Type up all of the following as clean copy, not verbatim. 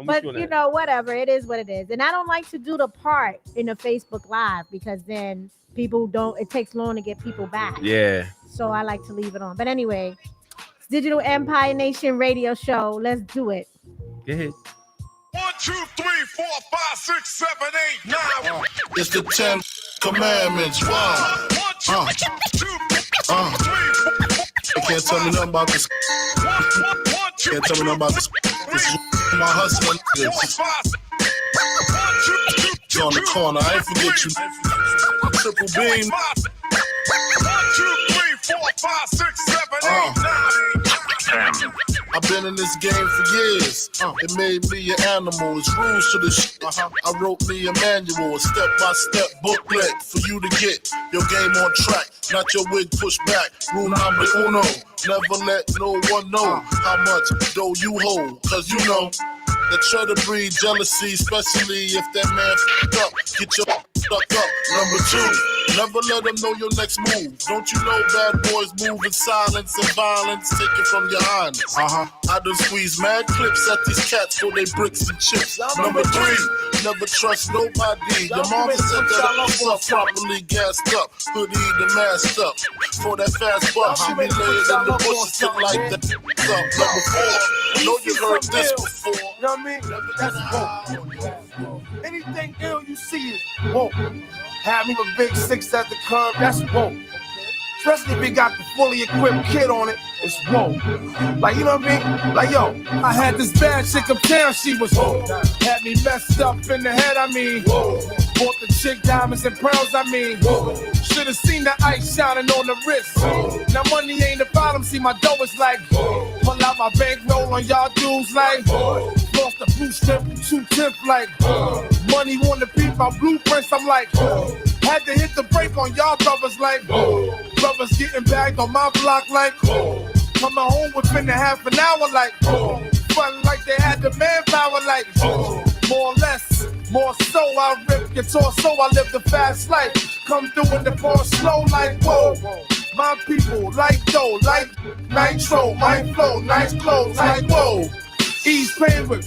But you know, whatever, it is what it is. And I don't like to do the part in the Facebook Live because then people don't. It takes long to get people back. Yeah. So I like to leave it on. But anyway, it's Digital Empire Nation Radio Show. Let's do it. Go ahead. 1, 2, 3, 4, 5, 6, 7, 8, 9. It's the 10 commandments. 1, 2, 3, 4. They can't tell me nothing about this. Can't tell me nothing about this. This is my hustling. It's on the corner. I ain't forget you. Triple beam. 1, 2, 3, 4, 5, 6, 7, 8, 9. I've been in this game for years. It made me an animal. It's rules to this shit. I wrote me a manual, a step-by-step booklet for you to get your game on track. Not your wig pushed back. Rule number uno. Never let no one know how much dough you hold. Cause you know that try to breed jealousy, especially if that man f***ed up. Get your stuck up. Number 2, never let them know your next move. Don't you know bad boys move in silence and violence? Take it from your highness. I done squeeze mad clips at these cats for they bricks and chips. Number 3, never trust nobody. Your mama said that I was properly gassed up, hoodie the masked up. For that fast buck, she be laying in the bushes, look like that. Number 4, know you heard this before. You know what I mean? That's woke. Anything ill you see is woke. Have me a big 6 at the curb, that's woke. Especially if we got the fully equipped kid on it, it's woke. Like, you know what I mean? Like, yo, I had this bad chick uptown, she was woke. Had me messed up in the head, I mean. Woke. Bought the chick diamonds and pearls, I mean. Woke. Should've seen the ice shining on the wrist. Woke. Now money ain't the problem, see my dough is like. Woke. Pull out my bankroll on y'all dudes like. Woke. Lost the blue strip, 2-10 like. Woke. Money wanna beat my blueprints, I'm like. Woke. Had to hit the brake on y'all brothers like. Whoa. Brothers getting bagged on my block like. Whoa. Coming home within a half an hour like. Whoa. Fun like they had the manpower like. Whoa. More or less, more so I rip your torso, I live the fast life. Come through in the bar slow like whoa. My people like dough, like nitro, my flow, nice clothes like whoa. Ease pain with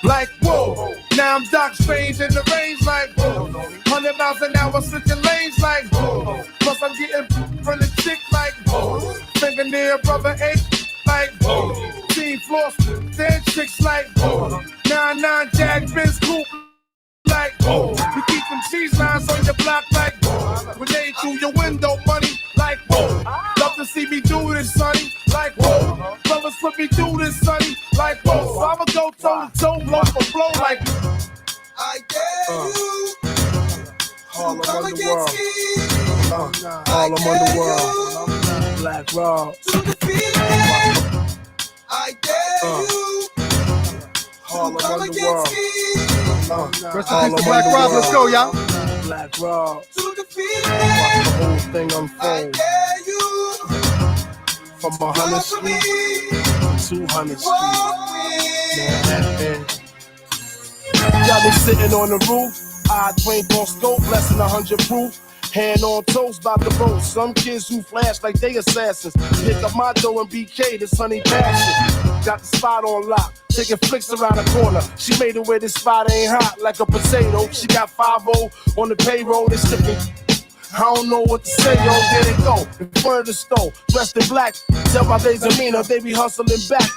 like whoa. Now I'm Doc Strange in the range like whoa. 100 miles an hour switching lanes like whoa. Plus I'm getting from the chick like whoa. Fingernail brother ain't like whoa. Team floor dead chicks like whoa. 9-9 Jag Benz coupe like whoa. We keep them cheese lines on your block like whoa. Grenade through your window money like whoa. Love to see me do this sonny like whoa. Brothers put me through this sonny like whoa. So I'ma go toe to toe, blow for blow like I dare you Harlem come Underworld. against me. Harlem Underworld. Black Rob. To defeat me. I dare you Harlem come Underworld. against me. Rest in peace to Black Rob. Let's go, y'all. Black Rob. To defeat Watch me. the whole thing I unfold. dare you From come 100 for me. Street to 200 Street. Walk with. Manhattan. Y'all been sitting on the roof. I Dwayne gon' scope, less than 100 proof. Hand on toes, bout to roll. Some kids who flash like they assassins. Pick up my dough and BK, this honey passion. Got the spot on lock, taking flicks around the corner. She made it where this spot ain't hot like a potato. She got 5-0 on the payroll, they slipping. I don't know what to say, yo, there they go. In front of the store, dressed in black. Tell my days demeanor, they be hustling back.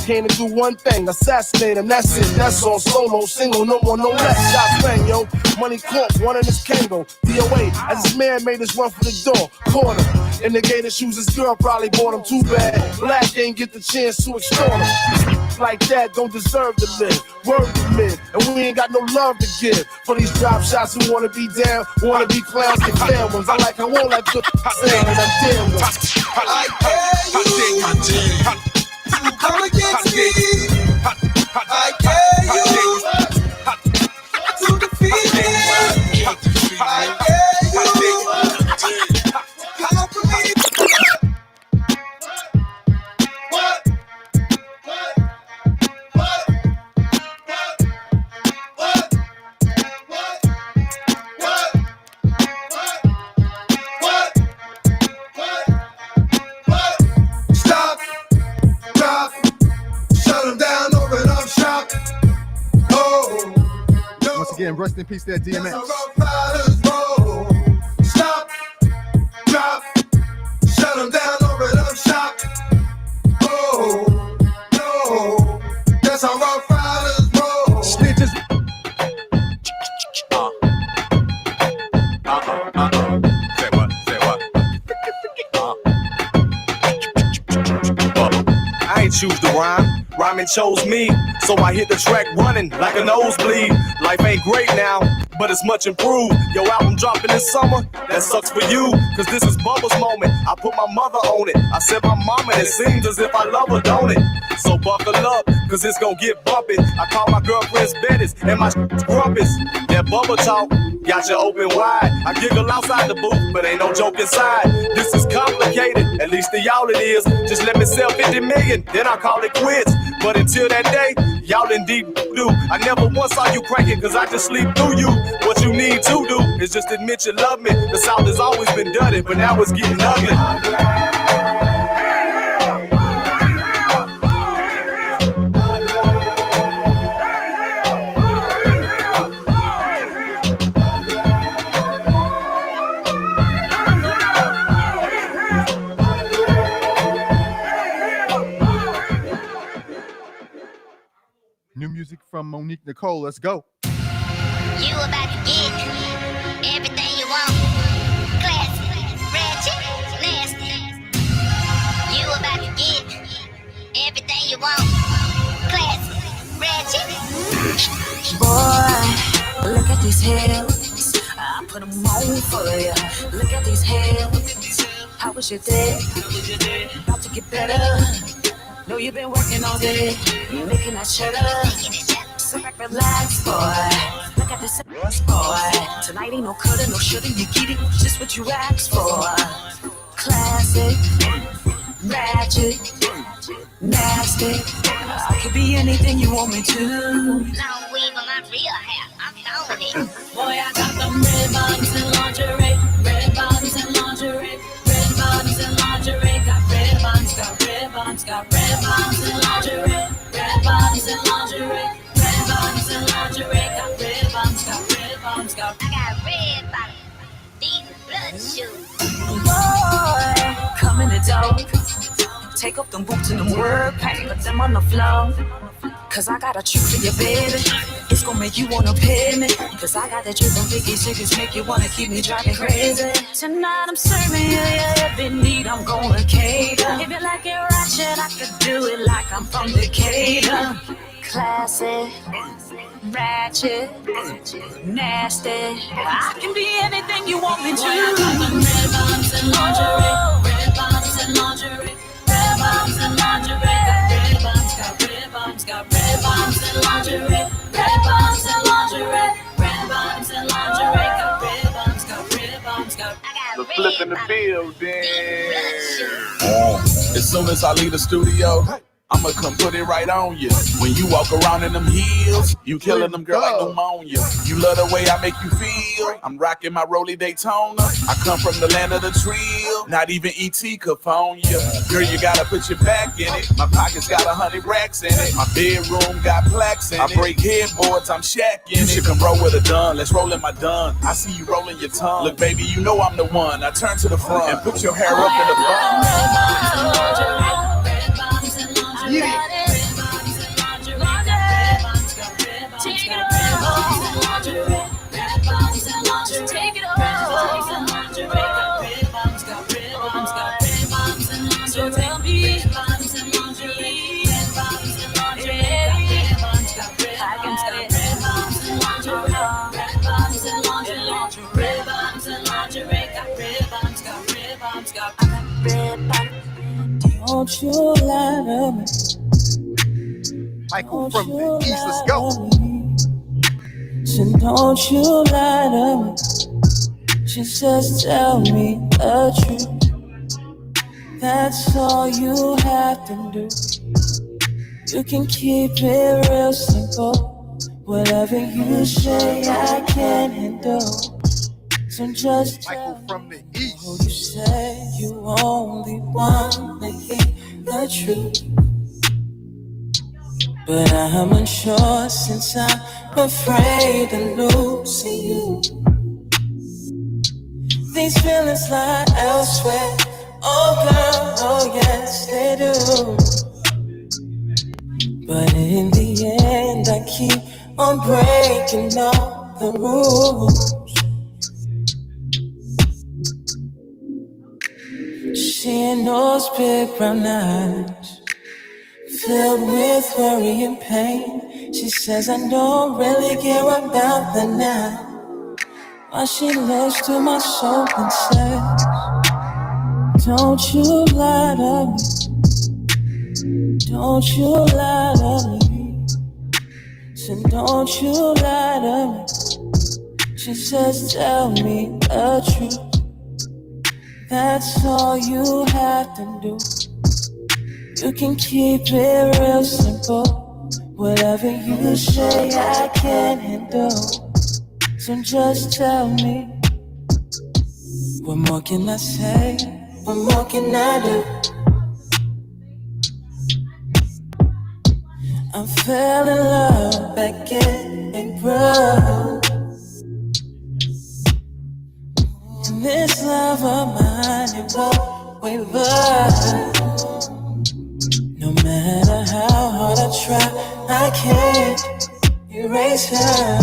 Came to do one thing, assassinate him, that's it, that's all. Solo, single, no more, no less. Shots bang, yo. Money corp, one in his Kango. DOA, as this man made his run for the door. Caught him. In the gator shoes, his girl probably bought him too bad. Black ain't get the chance to extort him. Like that don't deserve to live. Word to live. And we ain't got no love to give. For these drop shots who wanna be down, wanna be clowns and fair ones. I like how all that good saying and I damn ones. I dare you to come against me. I dare you to defeat me. I dare you come for me. What? Stop, drop, shut them down, open up shop. again, rest in peace there, DMX. Stop, drop, shut them down, open up shop. Oh, no, that's how Rough Riders roll. Stitches. Say what? I ain't choose the rhyme, rhyming chose me. So I hit the track running like a nosebleed. Life ain't great now, but it's much improved. Your album dropping this summer, that sucks for you. Cause this is Bubba's moment, I put my mother on it. I said my mama, and it seems as if I love her, don't it? So buckle up, cause it's gonna get bumpy. I call my girlfriends Bettis and my grumpus. That Bubba talk got you open wide. I giggle outside the booth, but ain't no joke inside. This is complicated, at least to y'all it is. Just let me sell 50 million, then I'll call it quits. But until that day, y'all in deep do. I never once saw you cranking, cause I just sleep through you. What you need to do is just admit you love me. The South has always been dirty, but now it's getting ugly. New music from Monique Nicole. Let's go. You about to get everything you want. Classy, ratchet, nasty. You about to get everything you want. Classy, ratchet. Boy, look at these hills. I put them on for you. Look at these hills. How was your day? About to get better. Know you've been working all day. You making that cheddar. Sit back, relax, boy. Look at this ass, boy. Tonight ain't no coulda, no shoulda. You get it, just what you asked for. Classic, ratchet, nasty. I could be anything you want me to. Long weave on my real hair. I'm phony. Boy, I got them red bottoms and lingerie. Red bottoms and lingerie. Red bottoms and lingerie. Got red bottoms, got red bottoms, got red bottoms and lingerie. Red bottoms and lingerie. Red bottoms and lingerie. Got red bottoms, got red bottoms, got. I got red bottoms. These blood shoes. Boy, come in the door. Take up them boots and them work pants, put them on the floor. Cause I got a trick for you, baby. It's gonna make you wanna pay me. Cause I got that drip on Vicky Chickens, make you wanna keep me driving crazy. Tonight I'm serving you every need, I'm gonna cater. If you like it ratchet, I could do it like I'm from Decatur. Classy, ratchet, nasty. I can be anything you want me to. I got them red bottoms and lingerie. Red bottoms and lingerie. Red bottoms and lingerie. Red bottoms, got red bottoms, got red bottoms and lingerie. Red bottoms and lingerie. Red bottoms and lingerie. Got red bottoms, got red bottoms, got. I got Flip in the red building. As soon as I leave the studio, I'ma come put it right on you. When you walk around in them heels, you killing them girl like pneumonia. You love the way I make you feel. I'm rocking my Rollie Daytona. I come from the land of the trill. Not even E.T. could phone you. Girl, you gotta put your back in it. My pockets got 100 racks in it. My bedroom got plaques in it. I break headboards, I'm shacking. You should come roll with a dun. Let's roll in my dun. I see you rolling your tongue. Look, baby, you know I'm the one. I turn to the front and put your hair up in the bun. Yeah. Don't you lie to me. Michael from the East, let's go. So don't you lie to me. Just tell me the truth. That's all you have to do. You can keep it real simple. Whatever you say, I can handle. So just Michael from the East. You said you only want to hear the truth. but I'm unsure since I'm afraid of losing you. These feelings lie elsewhere. Oh girl, oh yes they do. But in the end I keep on breaking all the rules. She had those big brown eyes filled with worry and pain. She says I don't really care about the now. While she looks to my soul and says, don't you lie to me, don't you lie to me. Said don't you lie to me. She says tell me the truth. That's all you have to do. You can keep it real simple. Whatever you say I can handle. So just tell me, what more can I say? What more can I do? I fell in love back in April. And this love of mine, it won't waver. No matter how hard I try, I can't erase her.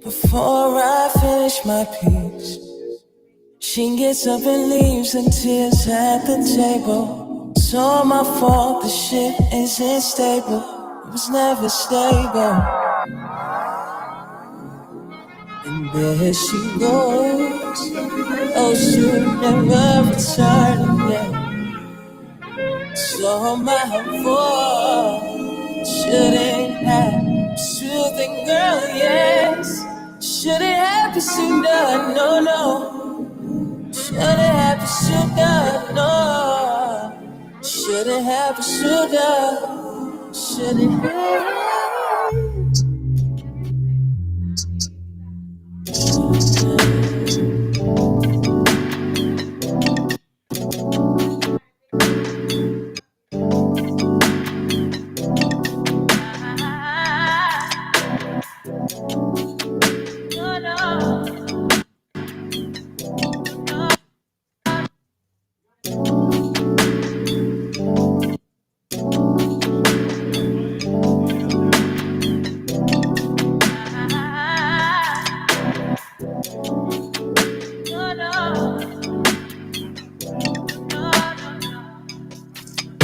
Before I finish my piece, she gets up and leaves and tears at the table. It's all my fault, the shit isn't stable. It was never stable. And there she goes, oh soon never returning again. So my fault, shouldn't have soothing girl, yes. Shouldn't have pursued her, no, no. Shouldn't have pursued her, no. Shouldn't have pursued her. Shouldn't have.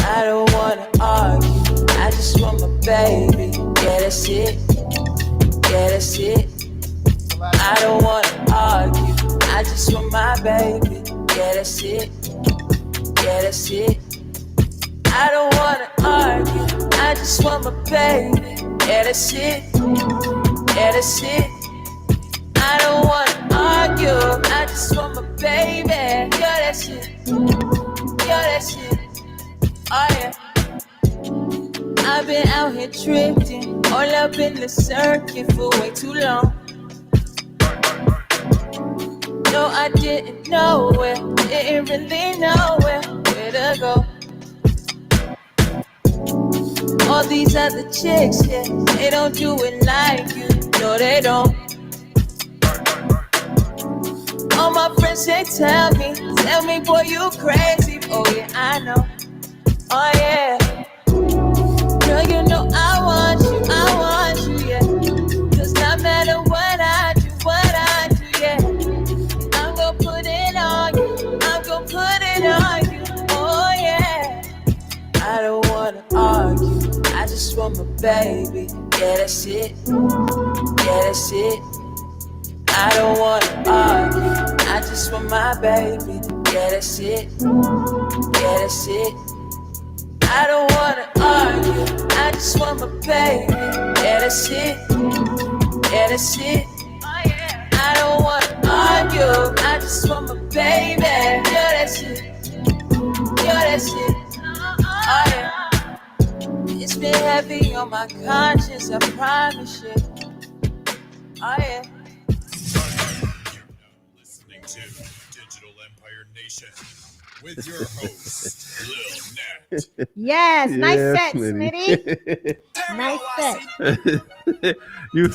I don't wanna argue, I just want my baby. Yeah, that's it. Yeah, that's it. I don't wanna argue, I just want my baby. Yeah, that's it. Yeah, that's it. I don't wanna argue, I just want my baby. Yeah, that's it. Yeah, that's it. I don't wanna argue, I just want my baby. Yeah, that's it. Yeah, that's it. Oh yeah. I've been out here drifting, all up in the circuit for way too long. No, I didn't know where, didn't really know where to go. All these other chicks, yeah, they don't do it like you, no they don't. All my friends, they tell me, boy, you crazy. Oh yeah, I know. Oh yeah. Girl, you know I want you, yeah. Cause no matter what I do, yeah. I'm gonna put it on you, oh yeah. I don't wanna argue, I just want my baby. Yeah, that's it, yeah, that's it. I don't wanna argue, I just want my baby. Yeah, that's it, yeah, that's it. I don't wanna argue, I just want my baby. Yeah, that's it, yeah, that's it. I don't wanna argue, I just want my baby. Yeah, that's it, yeah, that's it. Oh yeah. It's been heavy on my conscience, I promise you. Oh yeah. Listening to Digital Empire Nation. with your host, Lil Nat. Yes, nice Yeah, set, Smitty. Smitty. Nice set. You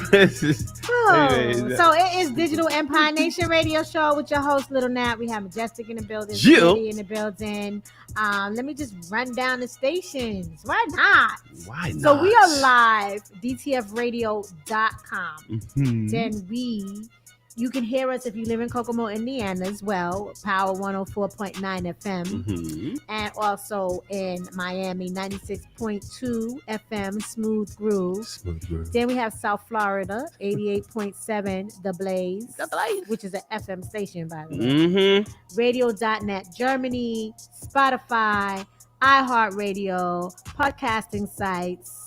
Oh, Anyway, so it is Digital Empire Nation Radio Show with your host, Little Nat. We have Majestic in the building, Jill. Smitty in the building. Let me just run down the stations. Why not? Why not? So we are live, dtfradio.com. Mhm. Then you can hear us if you live in Kokomo, Indiana as well, Power 104.9 FM. Mhm. And also in Miami, 96.2 FM, Smooth Groove. Then we have South Florida, 88.7 The Blaze, which is an FM station, by the way. Mhm. Radio.net Germany, Spotify, iHeartRadio, podcasting sites.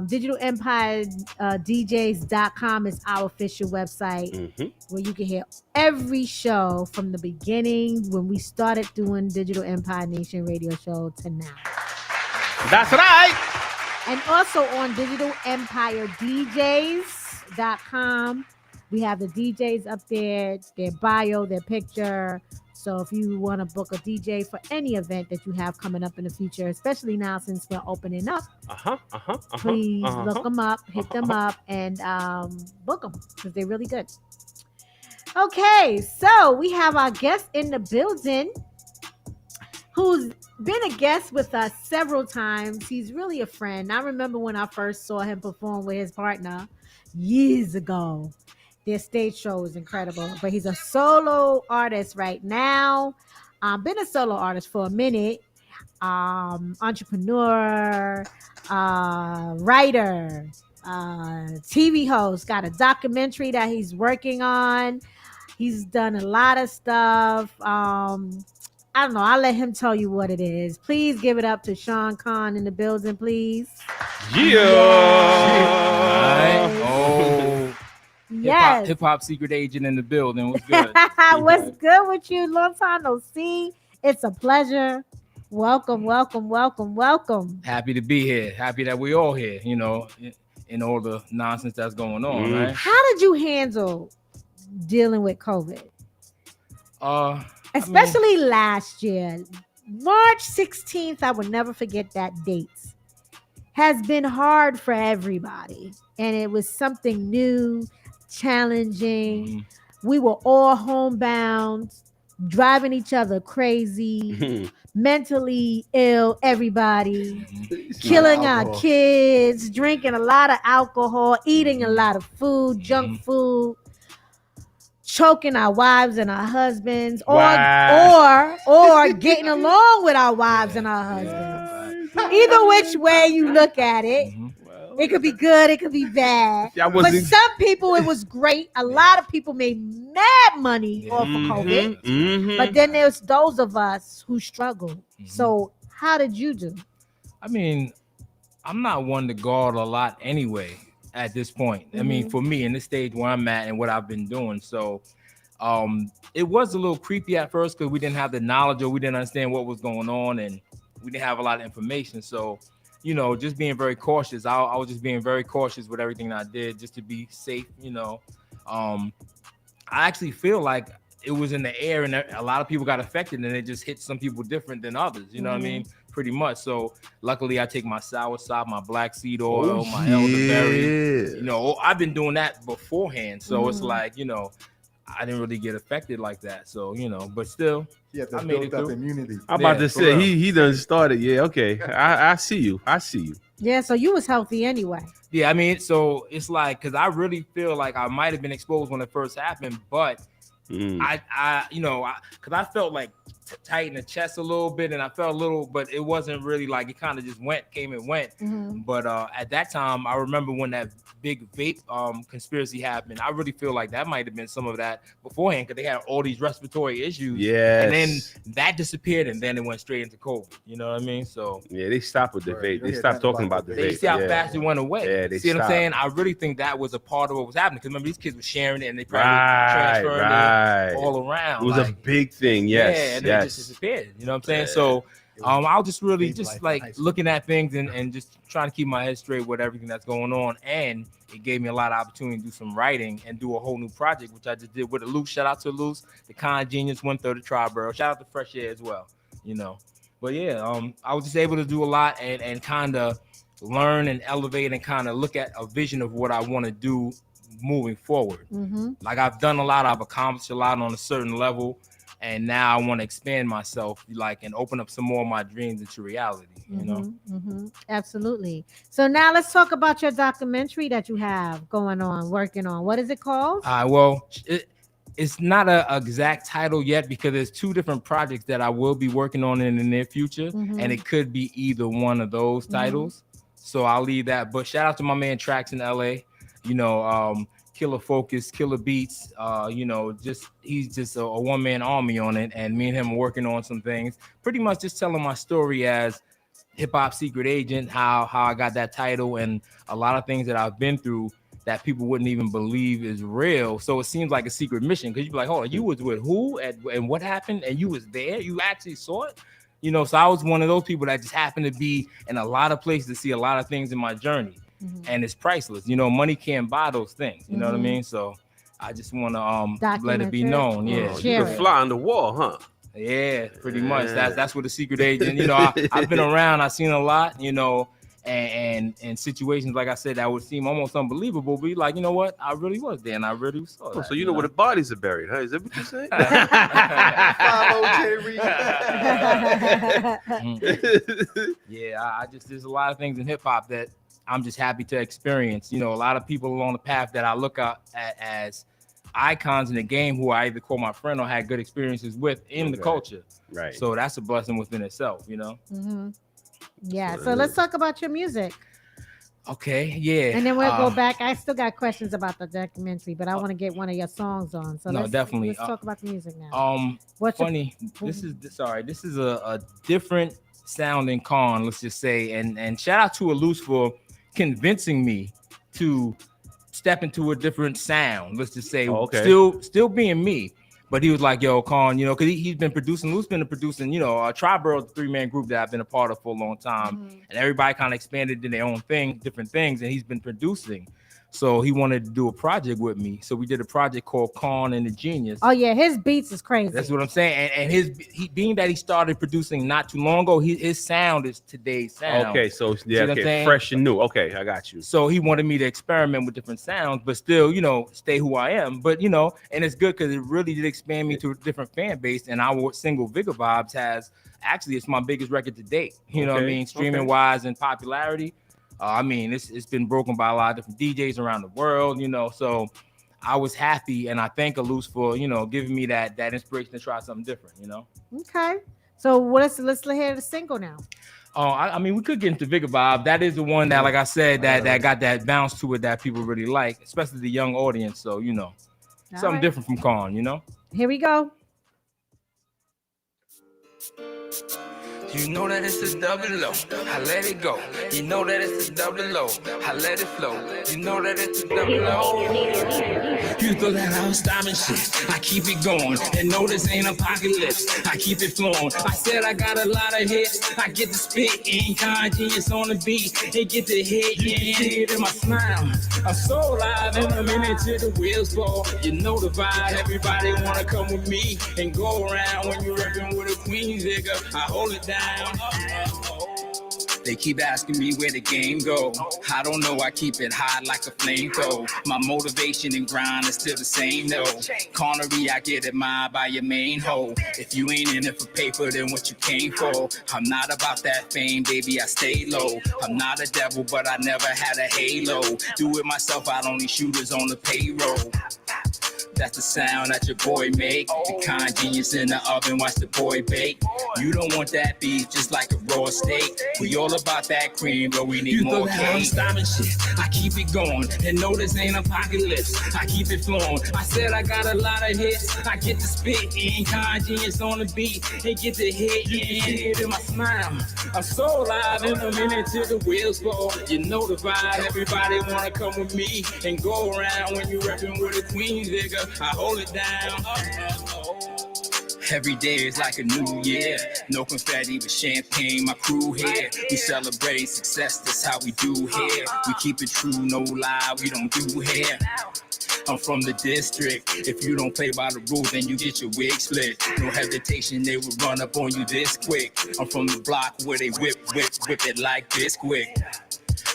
Digital Empire DJs.com is our official website where you can hear every show from the beginning when we started doing Digital Empire Nation Radio Show to now. That's right. And also on DigitalEmpireDJs.com, we have the DJs up there, their bio, their picture. So if you want to book a DJ for any event that you have coming up in the future, especially now since we're opening up, please look them up, hit them up, and book them because they're really good. Okay, so we have our guest in the building who's been a guest with us several times. He's really a friend. I remember when I first saw him perform with his partner years ago. Their stage show is incredible, but he's a solo artist right now. Been a solo artist for a minute. Entrepreneur, writer, TV host, got a documentary that he's working on. He's done a lot of stuff. I don't know. I'll let him tell you what it is. Please give it up to Sean Khan in the building, please. Yes. Hip hop secret agent in the building. What's good? What's good with you? Long time no see. It's a pleasure. Welcome, welcome, welcome, welcome. Happy to be here. Happy that we all here, you know, in all the nonsense that's going on, right? How did you handle dealing with COVID? Especially last year. March 16th, I will never forget that date. Has been hard for everybody. And it was something new, challenging. We were all homebound, driving each other crazy, mentally ill, everybody, killing our kids, drinking a lot of alcohol, eating a lot of food, junk food, choking our wives and our husbands, or getting along with our wives and our husbands. Either which way you look at it. It could be good, it could be bad. For some people, it was great. A lot of people made mad money off of COVID. But then there's those of us who struggle. So how did you do? I mean, I'm not one to guard a lot anyway at this point. I mean, for me, in this stage where I'm at and what I've been doing. So it was a little creepy at first because we didn't have the knowledge or we didn't understand what was going on and we didn't have a lot of information. So you know, just being very cautious. I was just being very cautious with everything that I did just to be safe, you know. I actually feel like it was in the air and a lot of people got affected and it just hit some people different than others, you know what I mean? Pretty much. So luckily I take my soursop, my black seed oil, my elderberry. You know, I've been doing that beforehand. So it's like, you know, I didn't really get affected like that. So, you know, but still, I made it up immunity. I'm about to say he done started. Yeah, okay. I see you. Yeah, so you was healthy anyway. Yeah, I mean, so it's like because I really feel like I might have been exposed when it first happened, but I you know, because I felt like tight in the chest a little bit, and I felt a little, but it wasn't really like it kind of just came and went. But at that time, I remember when that big vape conspiracy happened. I really feel like that might have been some of that beforehand because they had all these respiratory issues. Yes. And then that disappeared, and then it went straight into COVID. You know what I mean? So yeah, they stopped with the vape. They stopped talking about the vape. They see how fast it went away. Yeah, they see what I'm stopped. saying? I really think that was a part of what was happening because remember these kids were sharing it and they probably transferred it all around. It was a big thing. Yes. Yeah, and it just disappeared. You know what I'm saying? So I was just really Stage just life in like high school. looking at things and just trying to keep my head straight with everything that's going on. And it gave me a lot of opportunity to do some writing and do a whole new project, which I just did with a Luce. Shout out to Luce, the Con Genius, 1/3 of Triborough. Shout out to Fresh Air as well, you know. But yeah, I was just able to do a lot and kind of learn and elevate and kind of look at a vision of what I want to do moving forward. Like I've done a lot, I've accomplished a lot on a certain level, and now I want to expand myself, like, and open up some more of my dreams into reality. You know, Absolutely. So now let's talk about your documentary that you have going on, working on. What is it called? Well, it's not a exact title yet because there's two different projects that I will be working on in the near future, and it could be either one of those titles. So I'll leave that. But shout out to my man Trax in LA. You know, Killer Focus, Killer Beats. You know, he's just a one-man army on it, and me and him are working on some things. Pretty much just telling my story as hip hop secret agent, how I got that title, and a lot of things that I've been through that people wouldn't even believe is real. So it seems like a secret mission because you'd be like, "Oh, you was with who and what happened? And you was there? You actually saw it?" You know, so I was one of those people that just happened to be in a lot of places to see a lot of things in my journey, and it's priceless. You know, money can't buy those things. You know what I mean? So I just want to let it be known. Yeah, you can fly on the wall, huh? Yeah, pretty much. That's what a secret agent. You know, I've been around. I've seen a lot. You know. And situations, like I said, that would seem almost unbelievable, but you're like, you know what? I really was there, and I really saw that. So you know where the bodies are buried, huh? Is that what you're saying? Yeah, I just, there's a lot of things in hip hop that I'm just happy to experience. You know, a lot of people along the path that I look at as icons in the game who I either call my friend or had good experiences with in the culture. Right. So that's a blessing within itself, you know? Yeah, so let's talk about your music. Okay, yeah. And then we'll go back. I still got questions about the documentary, but I want to get one of your songs on. So definitely. Let's talk about the music now. What's funny? This is a different sounding Con, let's just say. And shout out to Luce for convincing me to step into a different sound. Let's just say, still being me. But he was like, yo, Con, you know, because he's been producing, Luce been producing, you know, Triborough, the 3-man group that I've been a part of for a long time. And everybody kind of expanded in their own thing, different things, and he's been producing. So he wanted to do a project with me. So we did a project called Con and the Genius. Oh, yeah, his beats is crazy. That's what I'm saying. And being that he started producing not too long ago, his sound is today's sound. Okay, so yeah, fresh and new. Okay, I got you. So he wanted me to experiment with different sounds, but still, you know, stay who I am. But, you know, and it's good because it really did expand me to a different fan base. And our single Vigor Vibes it's my biggest record to date. You know what I mean? Streaming wise and popularity. I mean, it's been broken by a lot of different DJs around the world, you know, so I was happy, and I thank Luce for, you know, giving me that inspiration to try something different, you know. Okay, so let's hear the single now. I mean, we could get into Vigor Vibe. That is the one that, like I said, that got that bounce to it that people really like, especially the young audience. So, you know, something different from Con, you know. Here we go. You know that it's a double low, I let it go. You know that it's a double low, I let it flow. You know that it's a double low. You thought that I was stopping shit, I keep it going. And no, this ain't apocalypse, I keep it flowing. I said I got a lot of hits, I get to spit in Con Genius on the beat. They get to hit, yeah, in my smile. I'm so alive in a minute till the wheels fall. You know the vibe, everybody wanna come with me and go around when you're rapping with a queen nigga. I hold it down. They keep asking me where the game go. I don't know, I keep it hot like a flamethrower. My motivation and grind is still the same though. Connery, I get admired by your main hoe. If you ain't in it for paper, then what you came for? I'm not about that fame, baby, I stay low. I'm not a devil, but I never had a halo. Do it myself, I don't need shooters on the payroll. That's the sound that your boy make. The Con Genius in the oven, watch the boy bake. You don't want that beef just like a raw steak. We all about that cream, but we need more cake. I'm stopping shit, I keep it going. And no, this ain't apocalypse, I keep it flowing. I said I got a lot of hits, I get to spit in Con Genius on the beat. They get to hit, yeah, in my smile. I'm so alive in a minute till the wheels fall. You know the vibe, everybody wanna come with me and go around when you reppin' with a queen nigga. I hold it down. Every day is like a new year. No confetti, but champagne, my crew here. We celebrate success, that's how we do here. We keep it true, no lie, we don't do here. I'm from the district. If you don't play by the rules, then you get your wig split. No hesitation, they will run up on you this quick. I'm from the block where they whip it like this quick.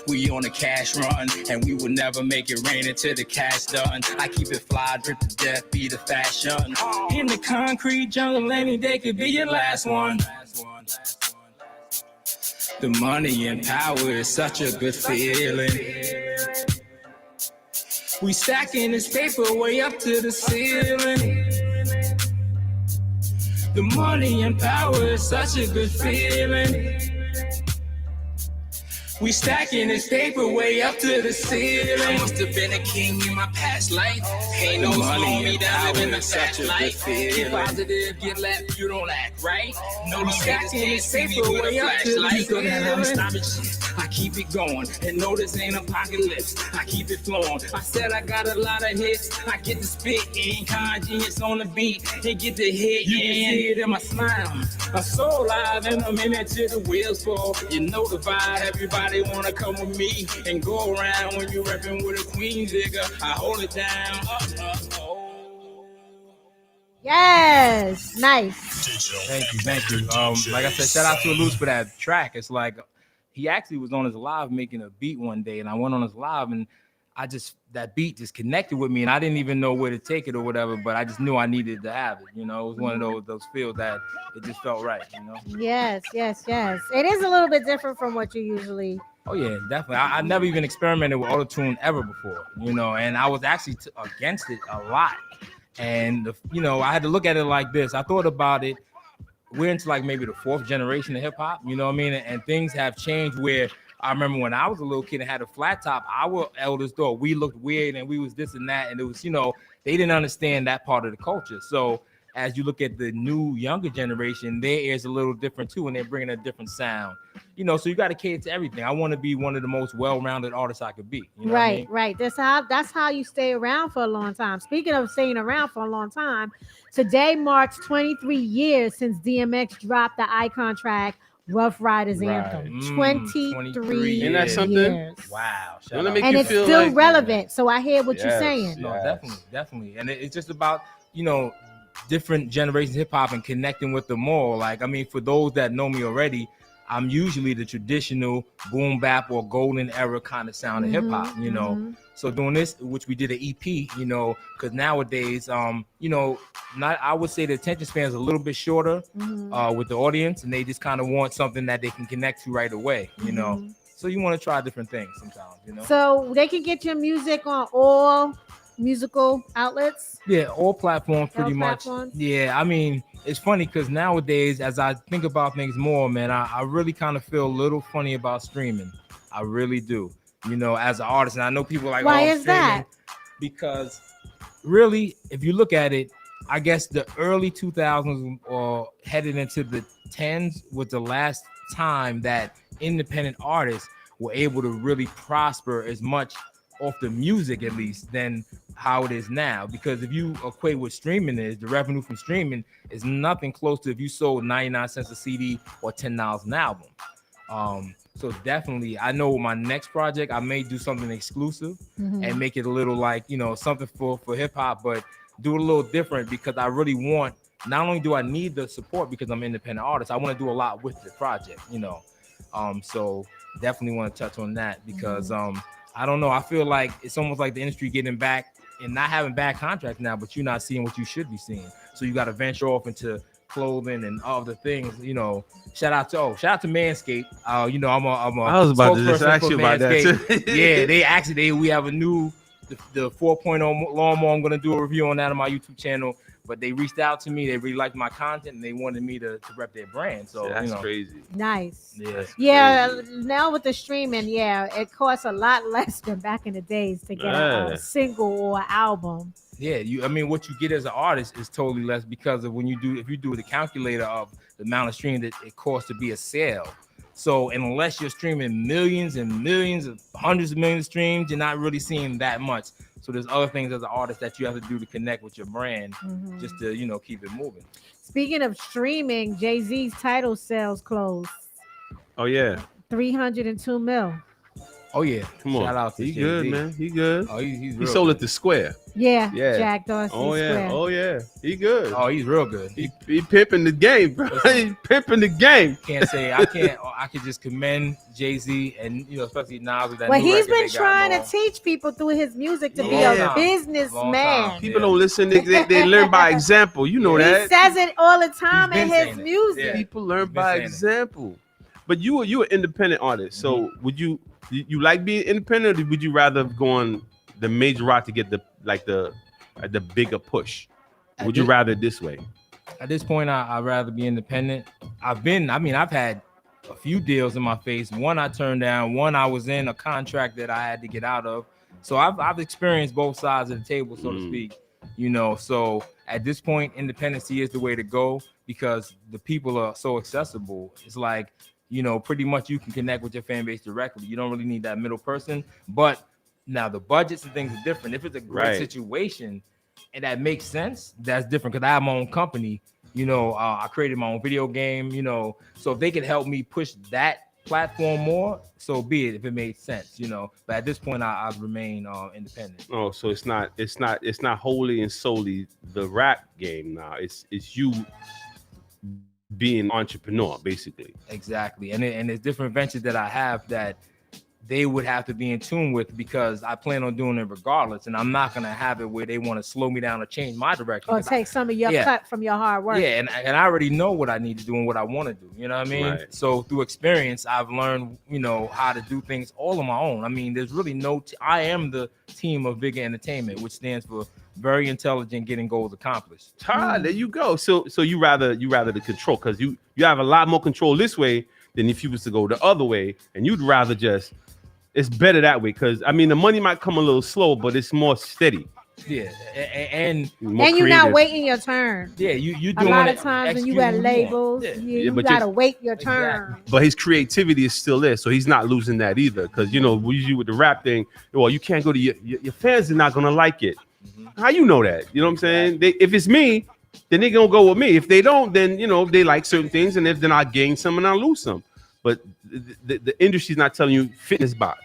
We on a cash run, and we will never make it rain until the cash done. I keep it fly, drip to death, be the fashion. In the concrete jungle, any day could be your last one. The money and power is such a good feeling. We stacking this paper way up to the ceiling. The money and power is such a good feeling. We stacking this paper way up to the ceiling. I must have been a king in my past life. Ain't no money me that live in the fast life. Get positive, get left, you don't act right. No, we stacking this paper way up to the ceiling. I keep it going, and no, this ain't apocalypse. I keep it flowing. I said I got a lot of hits. I get to spit in, conscience on the beat, and get the hit. You can see it in my smile. I'm so alive, and I'm in it till the wheels fall. You know the vibe, everybody wanna come with me and go around when you reppin' with a queen digger. I hold it down. Yes, nice. Thank you. Like I said, shout out to Alus for that track. It's like he actually was on his live making a beat one day, and I went on his live, and that beat just connected with me, and I didn't even know where to take it or whatever, but I just knew I needed to have it. You know, it was one of those feels that it just felt right. You know. Yes. It is a little bit different from what you usually. Oh yeah, definitely. I never even experimented with auto-tune ever before. You know, and I was actually against it a lot. And I had to look at it like this. I thought about it. We're into like maybe the fourth generation of hip hop, you know what I mean? And things have changed where I remember when I was a little kid and had a flat top, our elders thought we looked weird and we was this and that. And it was, they didn't understand that part of the culture. So as you look at the new younger generation, their ears a little different too, and they're bringing a different sound. So you got to cater to everything. I want to be one of the most well-rounded artists I could be. You know right, what I mean? Right. That's how you stay around for a long time. Speaking of staying around for a long time, today marks 23 years since DMX dropped the icon track Rough Riders Anthem. 23 Isn't that something? years. Wow. And it's still relevant. So I hear what you're saying. No, definitely. And it's just about, different generations of hip hop and connecting with them all. Like, I mean, for those that know me already, I'm usually the traditional boom bap or golden era kind of sound of hip hop, So doing this, which we did an EP, because nowadays, I would say the attention span is a little bit shorter with the audience, and they just kind of want something that they can connect to right away, So you want to try different things sometimes, So they can get your music on all musical outlets? Yeah, all platforms pretty much. Yeah, I mean, it's funny because nowadays, as I think about things more, man, I really kind of feel a little funny about streaming. I really do. As an artist, and I know people are like, why is that? Because really, if you look at it, I guess the early 2000s or headed into the 10s was the last time that independent artists were able to really prosper as much off the music, at least, than how it is now. Because if you equate what streaming is, the revenue from streaming is nothing close to if you sold 99 cents a CD or $10 an album. So definitely, I know with my next project, I may do something exclusive and make it a little like, something for hip hop, but do it a little different because I really want, not only do I need the support because I'm an independent artist, I want to do a lot with the project, So definitely want to touch on that because, I don't know. I feel like it's almost like the industry getting back and not having bad contracts now, but you're not seeing what you should be seeing. So you got to venture off into clothing and other things. Shout out to Manscaped. I was about to just ask you about that too. Yeah, we have a new the 4.0 lawnmower. I'm gonna do a review on that on my YouTube channel. But they reached out to me. They really liked my content, and they wanted me to rep their brand. So that's crazy. Nice. Yeah. Crazy. Now with the streaming, it costs a lot less than back in the days to get a single or album. Yeah, what you get as an artist is totally less because of if you do the calculator of the amount of stream that it costs to be a sale. So unless you're streaming millions and millions of hundreds of millions of streams, you're not really seeing that much. So there's other things as an artist that you have to do to connect with your brand, Mhm. just to, you know, keep it moving. Speaking of streaming, Jay-Z's title sales closed Oh yeah. 302 mil. Oh yeah, Come on. Shout out to He Jay-Z. good, man. He good. Oh, he's He real sold good. it to Square. Yeah, Yeah. Jack Dorsey Oh yeah. Square. Oh yeah. He good. Oh, he's real good. He pimping the game, bro. He pimping the game. Can't say I can't. I can just commend Jay-Z and, you know, especially Nas with that. Well, new he's record been they got trying going. to teach people through his music to be Yeah. a Long businessman. time. People don't listen. They learn by example. You know He that. says it all the time He's in been his saying it. music. Yeah. People learn He's been by saying it. example. But you an independent artist. So would you like being independent, or would you rather have gone the major route to get the bigger push? Would you rather it this way? At this point, I'd rather be independent. I've had a few deals in my face. One I turned down. One I was in a contract that I had to get out of. So I've experienced both sides of the table, so to speak. You know, so at this point, independency is the way to go because the people are so accessible. It's like, you know, pretty much you can connect with your fan base directly. You don't really need that middle person. But now the budgets and things are different. If it's a great Right. situation and that makes sense, that's different because I have my own company. You know, I created my own video game, you know, so if they could help me push that platform more, so be it, if it made sense, you know. But at this point, I remain independent. Oh, so it's not wholly and solely the rap game now. It's you being an entrepreneur, basically. Exactly. And there's different ventures that I have that they would have to be in tune with because I plan on doing it regardless. And I'm not going to have it where they want to slow me down or change my direction. Or take some of your Yeah. cut from your hard work. Yeah, and I already know what I need to do and what I want to do. You know what I mean? Right. So through experience, I've learned, you know, how to do things all on my own. I mean, there's really I am the team of Bigger Entertainment, which stands for very intelligent, getting goals accomplished. There you go. So you rather the control because you have a lot more control this way than if you was to go the other way, and you'd rather just. It's better that way because I mean the money might come a little slow, but it's more steady. Yeah, and More you're not creative. waiting your turn. Yeah, you A doing lot it, of times when you executing at what labels, want. you but gotta you- wait your turn. But his creativity is still there, so he's not losing that either. Because you know, usually with the rap thing, well, you can't go to your fans are not gonna like it. How you know that? You know what I'm saying? If it's me, then they gonna go with me. If they don't, then you know they like certain things, and if then I gain some and I lose some. But the industry's not telling you fitness box.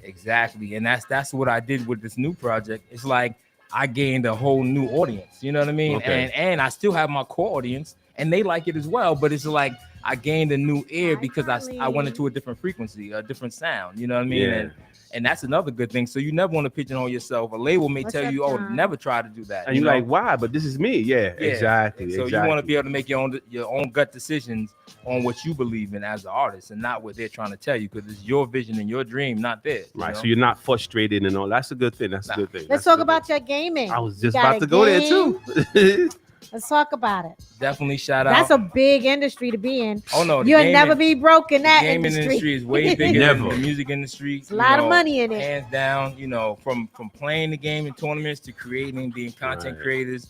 Exactly, and that's what I did with this new project. It's like I gained a whole new audience. You know what I mean? Okay. And I still have my core audience, and they like it as well. But it's like I gained a new ear because I went into a different frequency, a different sound. You know what I mean? Yeah. And that's another good thing. So you never want to pigeonhole yourself. A label may What's tell up, you, "Oh, John? never try to do that." And you you're know? like, why? But this is me. Yeah, Yeah. exactly. So you want to be able to make your own gut decisions on what you believe in as an artist, and not what they're trying to tell you, because it's your vision and your dream, not theirs. you right. know? So you're not frustrated and all. That's a good thing. That's a good thing. Let's That's a talk good about your gaming. thing. I was You just got about a to go there game? too. Let's talk about it. Definitely shout out. That's a big industry to be in. Oh no, the You'll gaming- never be broke in that the gaming industry is way bigger Never. than the music industry. It's a lot of money in it. Hands down, you know, from playing the game in tournaments to creating, being content Right. creators.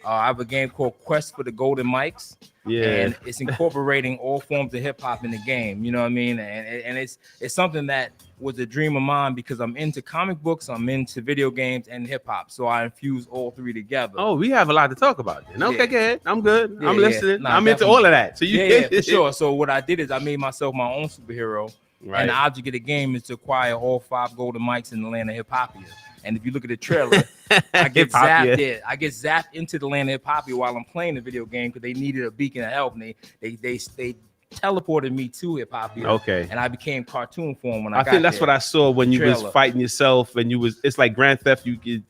I have a game called Quest for the Golden Mics. Yeah. And it's incorporating all forms of hip hop in the game. You know what I mean? And it's something that was a dream of mine because I'm into comic books, I'm into video games and hip hop. So I infuse all three together. Oh, we have a lot to talk about. Then. Okay, Yeah. go ahead. I'm good. Yeah, I'm yeah. listening. Nah, I'm into definitely. all of that. So you yeah, for sure. So what I did is I made myself my own superhero. Right. And the object of the game is to acquire all 5 golden mics in the land of hip hopia. And if you look at the trailer, I get Hip-hopia. zapped there. I get zapped into the land of hip hopia while I'm playing the video game because they needed a beacon of help. And they teleported me to hip hopia. Okay. And I became cartoon form when I I got think that's there. what I saw when you was Trailer. fighting yourself and you was. It's like Grand Theft. You could.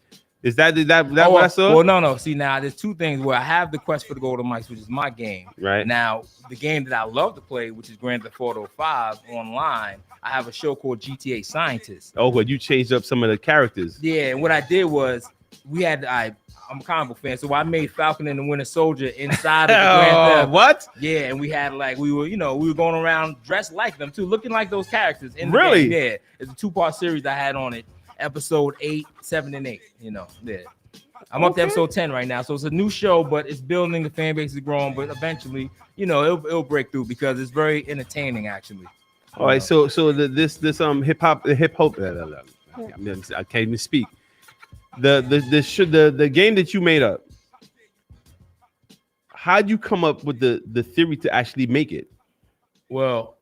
Is that Oh, what I saw? Well, no. See, now there's two things where I have the Quest for the Golden Mics, which is my game. Right. Now, the game that I love to play, which is Grand Theft Auto 5 online, I have a show called GTA Scientist. Oh, but you changed up some of the characters. Yeah, and what I did was I'm a comic book fan, so I made Falcon and the Winter Soldier inside of the Grand Theft. What? Yeah, and we had we were going around dressed like them too, looking like those characters. In the Really? game. Yeah, it's a 2-part series I had on it. Episode 8, 7, and 8. Yeah. I'm up to episode 10 right now, so it's a new show, but it's building. The fan base is growing, but eventually, it'll break through because it's very entertaining, actually. All right. So this hip hop. I can't even speak. the game that you made up. How'd you come up with the theory to actually make it? Well,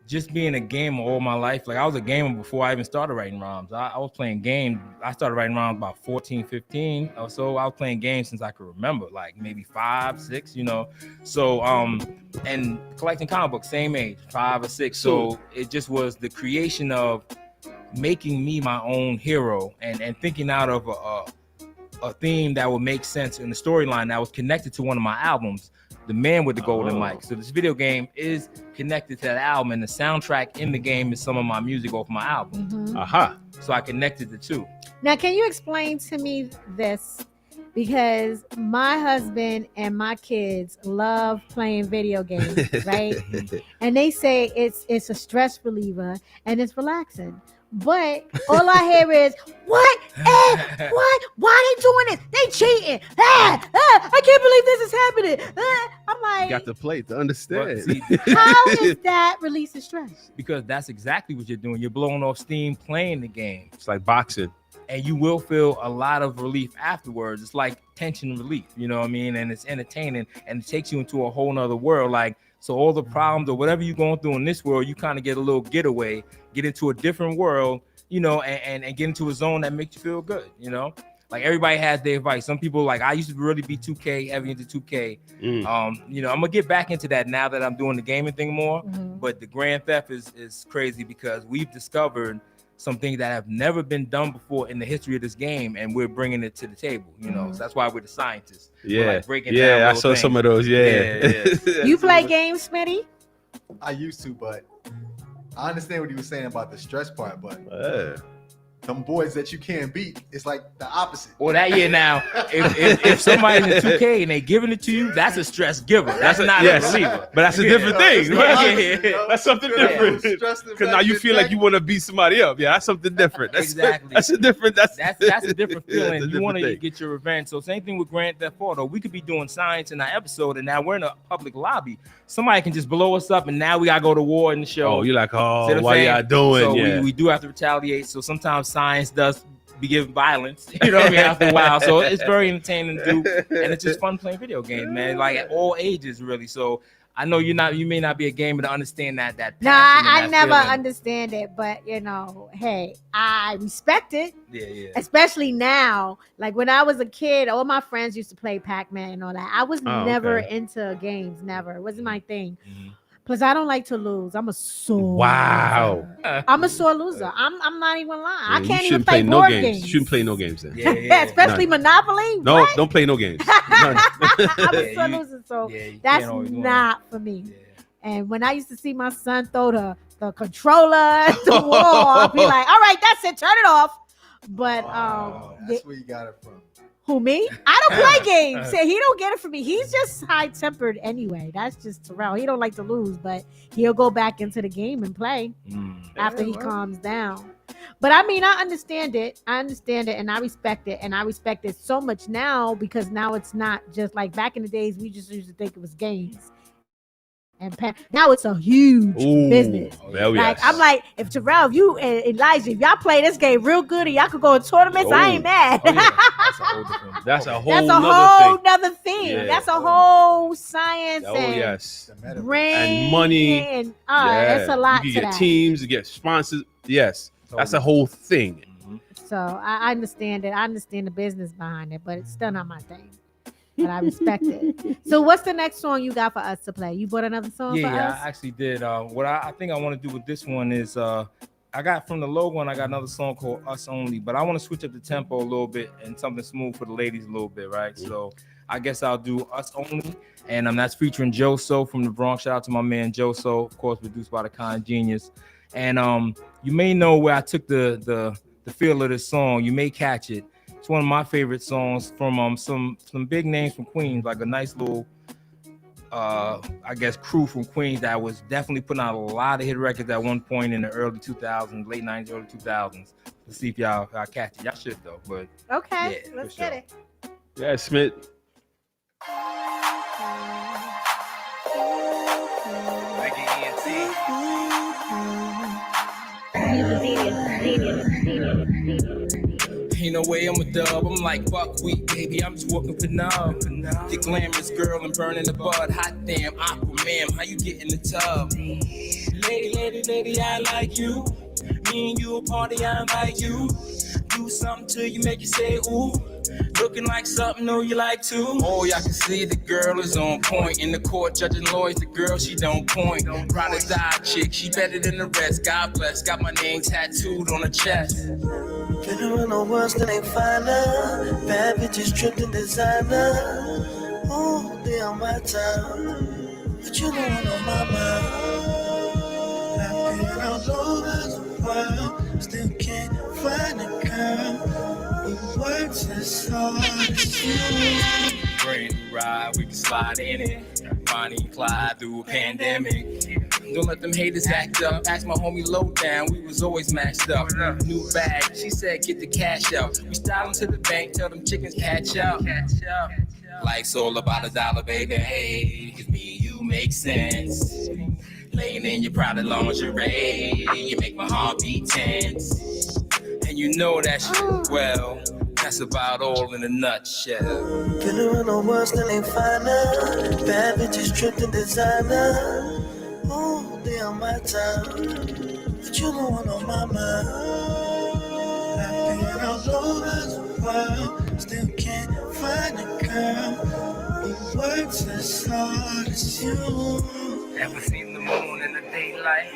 just being a gamer all my life, like I was a gamer before I even started writing rhymes. I was playing games. I started writing rhymes about 14, 15 or so. I was playing games since I could remember, like maybe 5, 6, you know. So and collecting comic books, same age, 5 or 6. So it just was the creation of making me my own hero and thinking out of a theme that would make sense in the storyline that was connected to one of my albums, The Man with the Golden Mic. So this video game is connected to that album, and the soundtrack in the game is some of my music off my album. Mm-hmm. So I connected the two. Now, can you explain to me this? Because my husband and my kids love playing video games, right? And they say it's a stress reliever and it's relaxing. But all I hear is, what? What? Why they doing this? They cheating. I can't believe this is happening. I'm like, You got to play to understand. See, how is that releasing stress? because that's exactly what you're doing. You're blowing off steam playing the game. It's like boxing. And you will feel a lot of relief afterwards. It's like tension relief, you know what I mean? And it's entertaining, and it takes you into a whole nother world. Like, so all the problems or whatever you're going through in this world, you kind of get a little getaway, get into a different world, you know, and get into a zone that makes you feel good, you know? Like, everybody has their advice. Some people, like, I used to really be 2K, heavy into 2K. You know, I'm gonna get back into that now that I'm doing the gaming thing more. But the Grand Theft is crazy because we've discovered some things that have never been done before in the history of this game, and we're bringing it to the table, you know. So that's why we're the scientists. Yeah, we're like breaking yeah, down I saw things. some of those. Yeah. You play games, Smitty? I used to, but I understand what he was saying about the stress part, but them boys that you can't beat, it's like the opposite. Well, that year now, if somebody's in 2K and they giving it to you, that's a stress giver. That's not a reliever. But that's a different thing. Yeah. That's something different. Because now you feel like you want to beat somebody up. Yeah, that's something different. That's, Exactly. That's a different. That's a different Yeah, feeling. that's a You want to different thing. get your revenge. So same thing with Grand Theft Auto. We could be doing science in our episode, and now we're in a public lobby. Somebody can just blow us up, and now we gotta go to war in the show. Oh, you're like, See what I'm why saying? y'all doing? So Yeah. we do have to retaliate. So sometimes science does begin violence, you know what I mean, after a while. So it's very entertaining to do, and it's just fun playing video games, man. Like at all ages, really. So I know you may not be a gamer to understand that. No, I never understand it, but you know, hey, I respect it. Yeah. Especially now, like when I was a kid, all my friends used to play Pac-Man and all that. I was never into games, never. It wasn't my thing. Plus, I don't like to lose. I'm a sore. Wow. loser. I'm a sore loser. I'm not even lying. I You can't even shouldn't play no board games. games. You shouldn't play no games then. Especially None. Monopoly. No, What? don't play no games. None. I'm a sore loser, so you that's can't always win. not for me. And when I used to see my son throw the controller at the wall, I'd be like, all right, that's it, turn it off. But That's where you got it from. who, me? I don't play games. He don't get it from me. He's just high-tempered anyway. That's just Terrell. He don't like to lose, but he'll go back into the game and play after he calms down. But I mean, I understand it. And I respect it. And I respect it so much now because now it's not just like back in the days, we just used to think it was games. And now it's a huge business. Well, Like yes. I'm like, if Terrell, if you and Elijah, if y'all play this game real good and y'all could go in tournaments, I ain't mad. That's a whole That's a nother whole thing. nother thing. Yeah. That's a whole science Oh and yes. brain And money. and that's a lot You to can get that. teams, you get sponsors. Yes. That's a whole thing. So I understand it. I understand the business behind it, but it's still not my thing. But I respect it. So what's the next song you got for us to play? You bought another song for Yeah, us? I actually did. What I think I want to do with this one is I got from the logo and I got another song called Us Only, but I want to switch up the tempo a little bit and something smooth for the ladies a little bit, right? So I guess I'll do Us Only, and that's featuring Joe So from the Bronx. Shout out to my man Joe So, of course, produced by the Con Genius. And you may know where I took the feel of this song. You may catch it. It's one of my favorite songs from some big names from Queens, like a nice little I guess crew from Queens that was definitely putting out a lot of hit records at one point in the early 2000s, late 90s, early 2000s. Let's see if y'all catch it. Y'all should though, but Okay, yeah, let's for get sure. it. Yeah, Smith. Ain't no way I'm a dub. I'm like buckwheat, baby. I'm just walking for now. The glamorous girl and burning the bud. Hot damn, Aquaman, how you get in the tub? Lady, I like you. Me and you a party, I invite you. Do something to you, make you say ooh. Looking like something, know you like to. Oh, y'all can see the girl is on point. In the court, judging lawyers, the girl, she don't point. Ride or die chick, she better than the rest. God bless, got my name tattooed on her chest. Better no worse than they find her. Bad bitches tripped in designer. Oh, they on my time. But you don't want on my mind. I've been all over the world. Still can't find a girl who works as hard as you. Brand new ride, we can slide in it. Bonnie and Clyde through a pandemic. Don't let them haters act up. Ask my homie Low Down, we was always matched up. New bag, she said get the cash out. We style to the bank, tell them chickens catch up. Life's all about $1, baby. Hey, 'cause me and you make sense. Laying in your private lingerie, you make my heart beat tense. And you know that shit well. That's about all in a nutshell. Better no worse than they find her. Bad bitches tripped in designer. Oh, they on my time. But you don't want on my mind. I've been all over the world. Still can't find a girl who works as hard as you. Ever seen the moon in the daylight?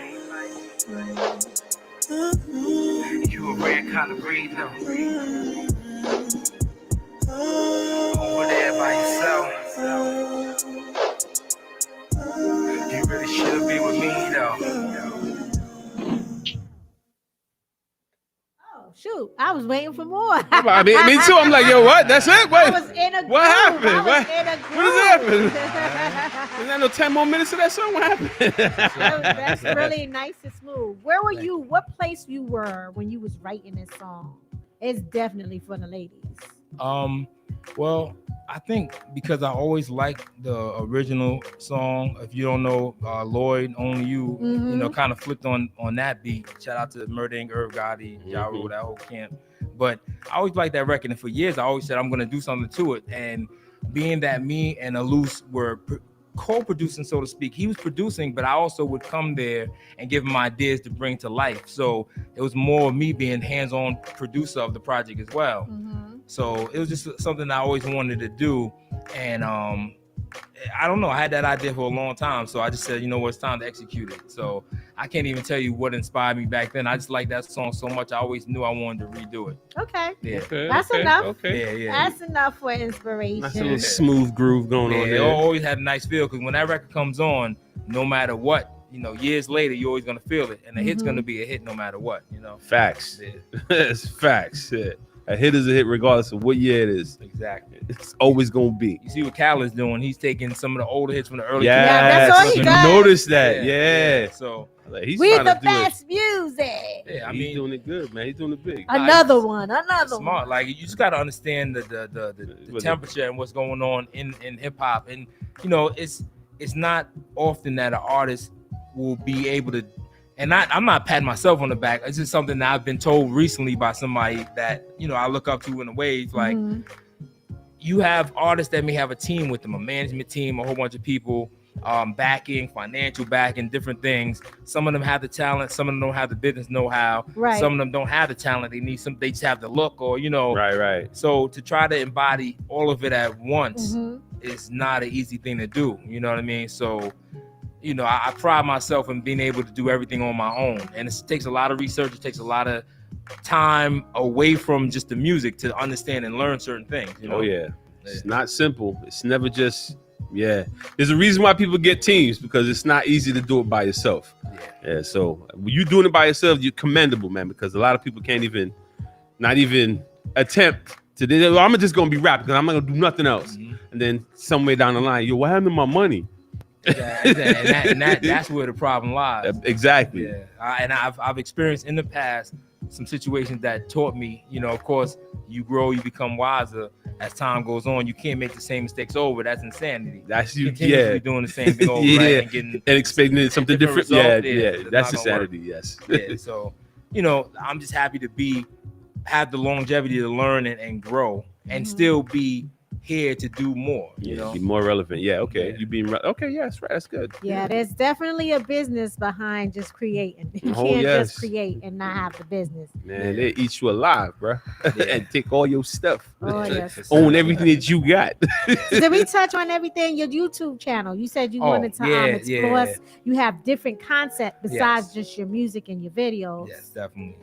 You a rare kind of breed though. Over there by yourself. You really should be with me though. Shoot, I was waiting for more. I mean, me too. I'm like, yo, what? That's it? Wait. I was in a What happened? What is happened? Is there no 10 more minutes of that song? What happened? That's really nice and smooth. Where were you? What place you were when you was writing this song? It's definitely for the ladies. Well, I think because I always liked the original song. If you don't know, Lloyd, Only You, you know, kind of flipped on that beat. Shout out to Murder Inc., Irv Gotti, Ja Rule, that whole camp. But I always liked that record, and for years I always said I'm gonna do something to it. And being that me and Alus were co-producing, so to speak, he was producing, but I also would come there and give him ideas to bring to life. So it was more of me being hands-on producer of the project as well. So it was just something I always wanted to do. And I don't know, I had that idea for a long time. So I just said, you know what, it's time to execute it. So I can't even tell you what inspired me back then. I just liked that song so much. I always knew I wanted to redo it. Okay. Yeah. That's enough. Okay. Yeah. That's enough for inspiration. That's a little smooth groove going on It there. always had a nice feel, because when that record comes on, no matter what, you know, years later, you're always gonna feel it, and the hit's gonna be a hit no matter what, you know. Facts. Yeah. It's facts. Yeah. A hit is a hit regardless of what year it is. Exactly. It's always gonna be. You see what Khaled's doing? He's taking some of the older hits from the early. that's all he you does. Notice that. Yeah. So like, he's We trying the to do it. best music. yeah, I He's mean, doing it good, man. He's doing it big. Another one. smart. Like, you just gotta understand the temperature and what's going on in hip hop, and you know, it's not often that an artist will be able to. And I'm not patting myself on the back. It's just something that I've been told recently by somebody that, you know, I look up to in a way. It's like, you have artists that may have a team with them, a management team, a whole bunch of people, backing, financial backing, different things. Some of them have the talent. Some of them don't have the business know-how. Right. Some of them don't have the talent. They just have the look, or, you know. Right. So to try to embody all of it at once is not an easy thing to do. You know what I mean? So, you know, I pride myself in being able to do everything on my own. And it takes a lot of research. It takes a lot of time away from just the music to understand and learn certain things. You know? Oh, yeah. It's not simple. It's never just, There's a reason why people get teams, because it's not easy to do it by yourself. Yeah. So when you're doing it by yourself, you're commendable, man, because a lot of people can't not even attempt to do it. Well, I'm just going to be rap because I'm not going to do nothing else. And then somewhere down the line, what happened to my money? That's where the problem lies. Exactly. Yeah, and I've experienced in the past some situations that taught me. You know, of course, you grow, you become wiser as time goes on. You can't make the same mistakes over. That's insanity. That's you. Continuously doing the same thing over, right, and expecting something different. Result. Yeah. That's insanity. Yes. Yeah. So, you know, I'm just happy to be have the longevity to learn and grow and still be here to do more, you know, be more relevant. Yeah, okay. You being okay, yeah, that's right. That's good. Yeah, there's definitely a business behind just creating. You Oh, can't yes. just create and not have the business. Man, they eat you alive, bro, and take all your stuff. Oh, yes. Own everything that you got. Did we touch on everything? Your YouTube channel. You said you wanted to explore. You have different concept besides just your music and your videos. Yes, definitely.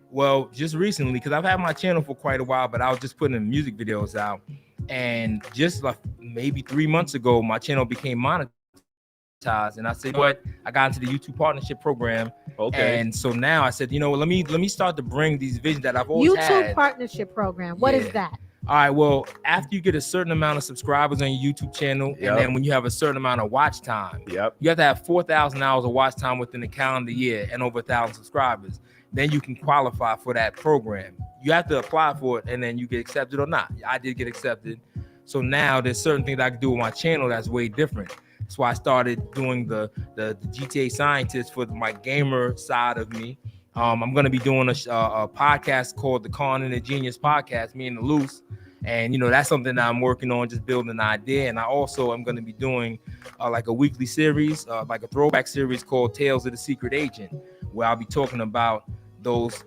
Well, just recently, because I've had my channel for quite a while, but I was just putting music videos out. And just like maybe 3 months ago, my channel became monetized. And I said, what? I got into the YouTube partnership program. Okay. And so now I said, you know, let me start to bring these visions that I've always YouTube had. partnership program. What is that? All right. Well, after you get a certain amount of subscribers on your YouTube channel, and then when you have a certain amount of watch time, you have to have 4,000 hours of watch time within the calendar year and over 1,000 subscribers. Then you can qualify for that program. You have to apply for it, and then you get accepted or not. I did get accepted. So now there's certain things I can do with my channel that's way different. That's why I started doing the GTA scientist for my gamer side of me. I'm going to be doing a podcast called the Con and the Genius podcast, me and the Loose. And, you know, that's something that I'm working on, just building an idea. And I also am going to be doing like a weekly series, like a throwback series called Tales of the Secret Agent, where I'll be talking about those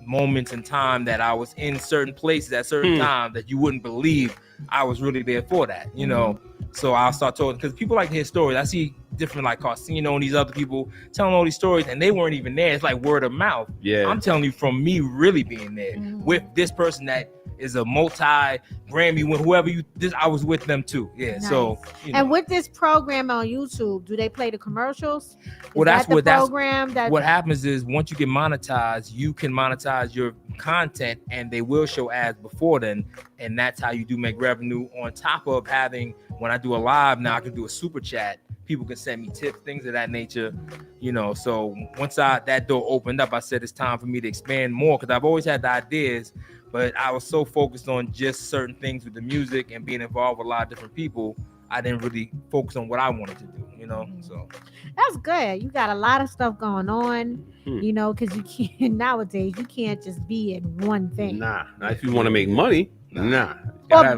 moments in time that I was in certain places at certain time that you wouldn't believe I was really there for that, you know. So I'll start talking, because people like to hear stories. I see different like Carsino and these other people telling all these stories, and they weren't even there. It's like word of mouth. Yeah, I'm telling you from me really being there with this person that is a multi-Grammy win, whoever I was with them too. Yeah. Nice. So and with this program on YouTube, do they play the commercials? Well, that's the what program that what happens is once you get monetized, you can monetize your content, and they will show ads before then, and that's how you do make revenue. On top of having, when I do a live now, I can do a super chat. People can send me tips, things of that nature, you know. So once that door opened up, I said it's time for me to expand more, because I've always had the ideas, but I was so focused on just certain things with the music and being involved with a lot of different people, I didn't really focus on what I wanted to do, you know. So that's good. You got a lot of stuff going on, you know, because you can't nowadays. You can't just be in one thing. Nah, not if you want to make money. Nah.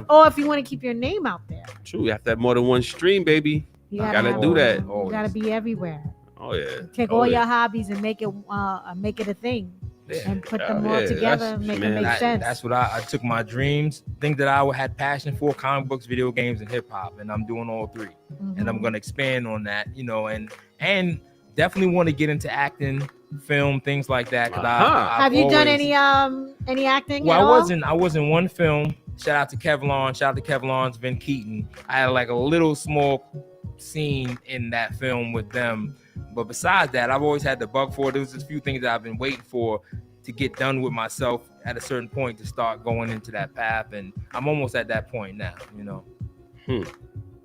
Or if you want to keep your name out there. True, you have to have more than one stream, baby. You gotta do that. You gotta be everywhere. Oh yeah. Take all your hobbies and make it a thing. And put them all together and make it make sense. That's what I took my dreams, things that I had passion for: comic books, video games, and hip hop. And I'm doing all three. And I'm gonna expand on that, you know, and definitely want to get into acting, film, things like that. Have you done any acting? Well, I was in one film. Shout out to Kevlon. Shout out to Kevlon's Vin Keaton. I had like a little small scene in that film with them. But besides that, I've always had the bug for it. There was just a few things that I've been waiting for to get done with myself at a certain point to start going into that path. And I'm almost at that point now, you know.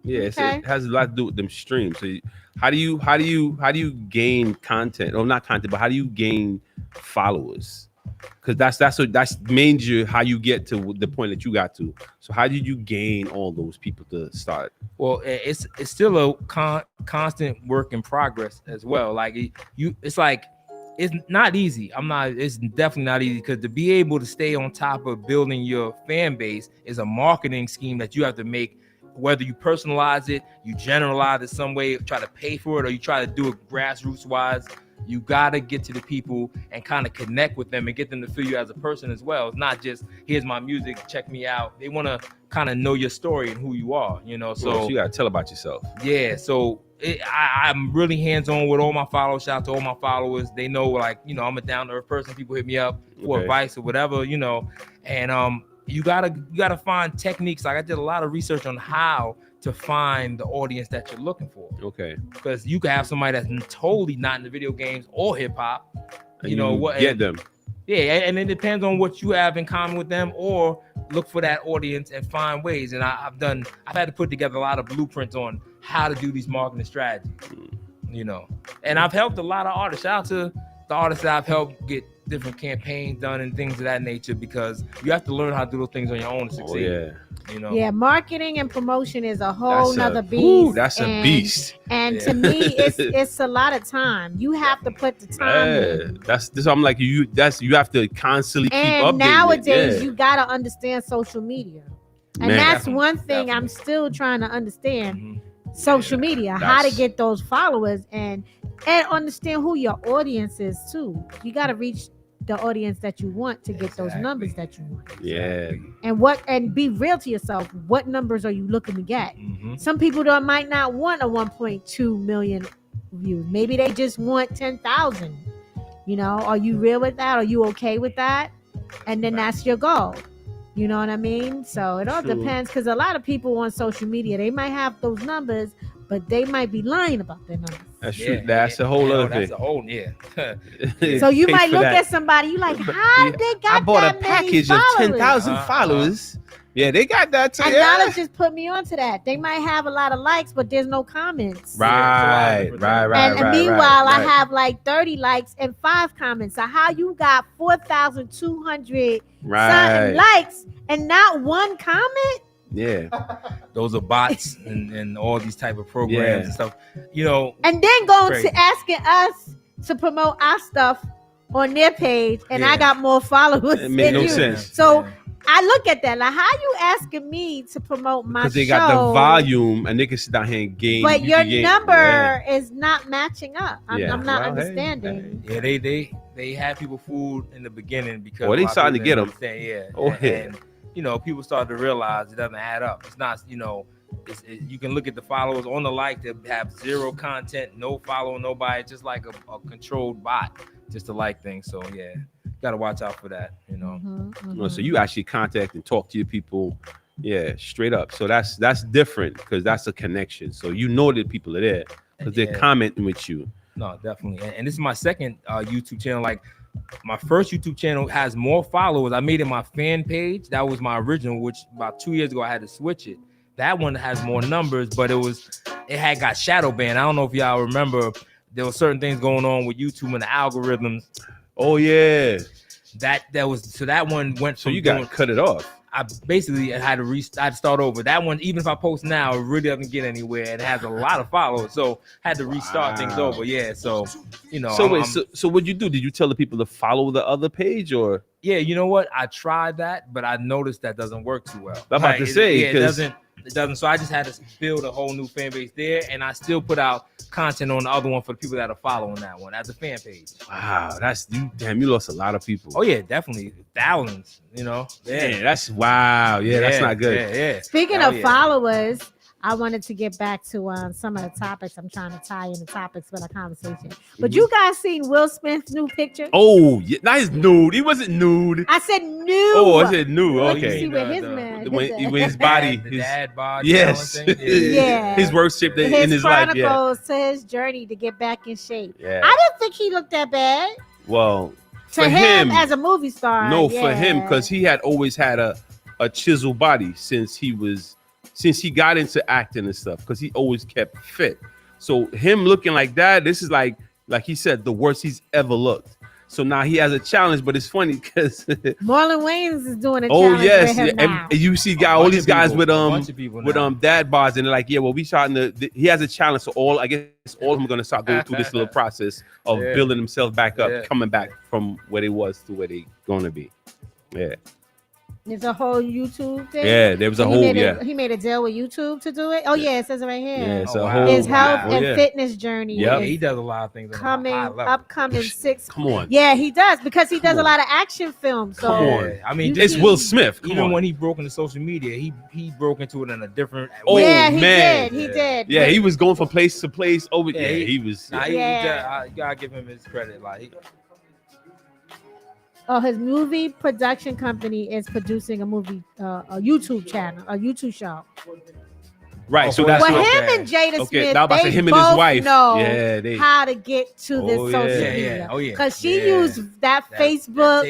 Yeah, it has a lot to do with them streams. So how do you gain content? Or not content, but how do you gain followers? Because that's major how you get to the point that you got to. So how did you gain all those people to start? Well, it's still a constant work in progress as well. Like it's like it's not easy. It's definitely not easy, because to be able to stay on top of building your fan base is a marketing scheme that you have to make. Whether you personalize it, you generalize it some way, try to pay for it, or you try to do it grassroots wise, you gotta get to the people and kind of connect with them and get them to feel you as a person as well. It's not just here's my music, check me out. They want to kind of know your story and who you are, you know. So you gotta tell about yourself. Yeah. So I'm really hands-on with all my followers. Shout out to all my followers. They know, like, you know, I'm a down-to-earth person. People hit me up for advice or whatever, you know. And you gotta find techniques. Like, I did a lot of research on how to find the audience that you're looking for. Okay. Because you can have somebody that's totally not in the video games or hip hop. You know what? Get them. Yeah, and it depends on what you have in common with them, or look for that audience and find ways. And I've had to put together a lot of blueprints on how to do these marketing strategies. You know, and I've helped a lot of artists. Shout out to the artists that I've helped get different campaigns done and things of that nature, because you have to learn how to do those things on your own to succeed. Oh, yeah. You know. Yeah, marketing and promotion is a whole nother beast. Ooh, that's a beast. And to me, it's a lot of time. You have to put the time in. That's this. I'm like you have to constantly keep updating. And nowadays, you gotta understand social media, and Man. that's one thing I'm still trying to understand. Social media, how to get those followers, and understand who your audience is too. You gotta reach the audience that you want to get those numbers that you want. Yeah. And be real to yourself. What numbers are you looking to get? Some people might not want a 1.2 million views. Maybe they just want 10,000. You know, are you real with that? Are you okay with that? And then that's your goal. You know what I mean? So it all depends, because a lot of people on social media, they might have those numbers, but they might be lying about their numbers. That's true. That's a whole other thing. That's a whole So you might look at somebody, you like, how they got I bought that a package many of followers? 10,000 followers. Yeah, they got that too. And now just put me onto that. They might have a lot of likes, but there's no comments. Right. And meanwhile, I have like 30 likes and 5 comments. So how you got 4,200 something likes and not one comment? Yeah. Those are bots and all these type of programs and stuff. You know. And then going crazy. to asking us to promote our stuff on their page, and I got more followers It made than no you. sense. So I look at that like, how you asking me to promote my show? Because they got the volume and they can sit down here and game. But your game. number is not matching up. I'm not Well, understanding. Yeah, they had people fooled in the beginning because they starting to get them. Yeah. Oh, yeah. And you know, people started to realize it doesn't add up. It's not, you know, you can look at the followers on the like that have 0 content, no follow, nobody, just like a controlled bot, just to like things. So yeah, gotta watch out for that. You know. So you actually contact and talk to your people, straight up. So that's different because that's a connection. So you know that people are there because they're commenting with you. No, definitely. And this is my second YouTube channel. Like my first YouTube channel has more followers. I made it my fan page. That was my original, which about 2 years ago I had to switch it. That one has more numbers, but it had got shadow banned. I don't know if y'all remember. There were certain things going on with YouTube and the algorithms. Oh yeah. That one went. So you got to cut it off. I basically had to start over. That one, even if I post now, it really doesn't get anywhere. It has a lot of followers, so I had to restart things over. Yeah, so you know. So so what'd you do? Did you tell the people to follow the other page or? Yeah, you know what? I tried that, but I noticed that doesn't work too well. I'm about to say it doesn't. So I just had to build a whole new fan base there, and I still put out content on the other one for the people that are following that one as a fan page. Wow, you lost a lot of people. Oh yeah, definitely thousands. You know, that's wow. Yeah, that's not good. Yeah. Speaking of followers, I wanted to get back to some of the topics. I'm trying to tie in the topics for the conversation. But you guys seen Will Smith's new picture? Oh, yeah, that is nude. He wasn't nude. I said nude. Oh, I said nude. Look, you Okay. see where his man, With his body, the dad body. yes, Yeah. his worship in his life. Yeah. chronicles to his journey to get back in shape. Yeah. I didn't think he looked that bad. Well, To for him as a movie star. No, yeah. for him, because he had always had a chiseled body since he got into acting and stuff, because he always kept fit. So him looking like that, this is like he said, the worst he's ever looked. So now he has a challenge, but it's funny because Marlon Wayans is doing a challenge with him now. and you see all these guys with dad bars, and they're like, yeah, well, we shot he has a challenge, so all of them are gonna start going through this little process of building themselves back up, coming back from where they was to where they gonna be. Yeah. There's a whole YouTube thing. Yeah, there was a whole He made a deal with YouTube to do it. Oh yeah, it says it right here. Yeah, it's his health and fitness journey. Yeah, he does a lot of things. Upcoming 6. Come on. Yeah, he does, because he does a lot of action films. So Come on. I mean, it's Will Smith. Come even on. when he broke into social media, he broke into it in a different. Oh, yeah, man. He did. Yeah, he was going from place to place. Over. Yeah, he was. You gotta give him his credit. Like, his movie production company is producing a movie, a YouTube channel, a YouTube show. Right, so that's him and Jada Smith, now about they him both and his wife. know Yeah, how to get to this social media. Because she used that Facebook,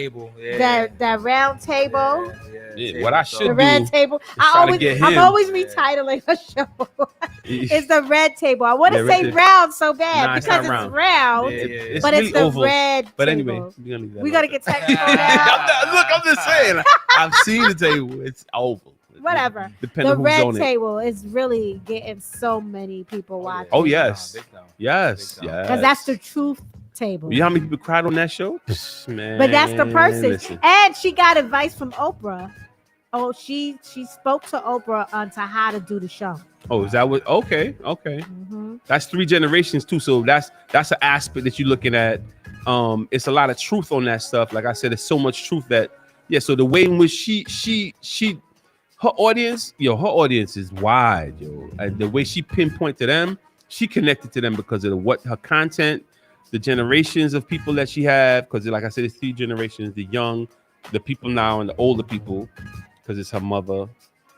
that round table. What I should the do, red table. I'm always retitling a show. It's the red table. I want to say round so bad because it's round, but really it's the oval. red. But table. anyway, we gotta get technical now. Look, I'm just saying. I've seen the table. It's oval. whatever. Depending The on who's red on it. table is really getting so many people watching. Oh yes, yes, yes. Because that's the truth table. You know how many people cried on that show? Man, But that's the person. listen. And she got advice from Oprah. Oh, she spoke to Oprah on to how to do the show. Oh, is that what? Okay. That's 3 generations too. So that's an aspect that you're looking at. It's a lot of truth on that stuff. Like I said, there's so much truth that so the way in which she her audience is wide, yo. And the way she pinpoint to them, she connected to them because of what her content, the generations of people that she have. Because like I said, it's 3 generations: the young, the people now, and the older people. Because it's her mother,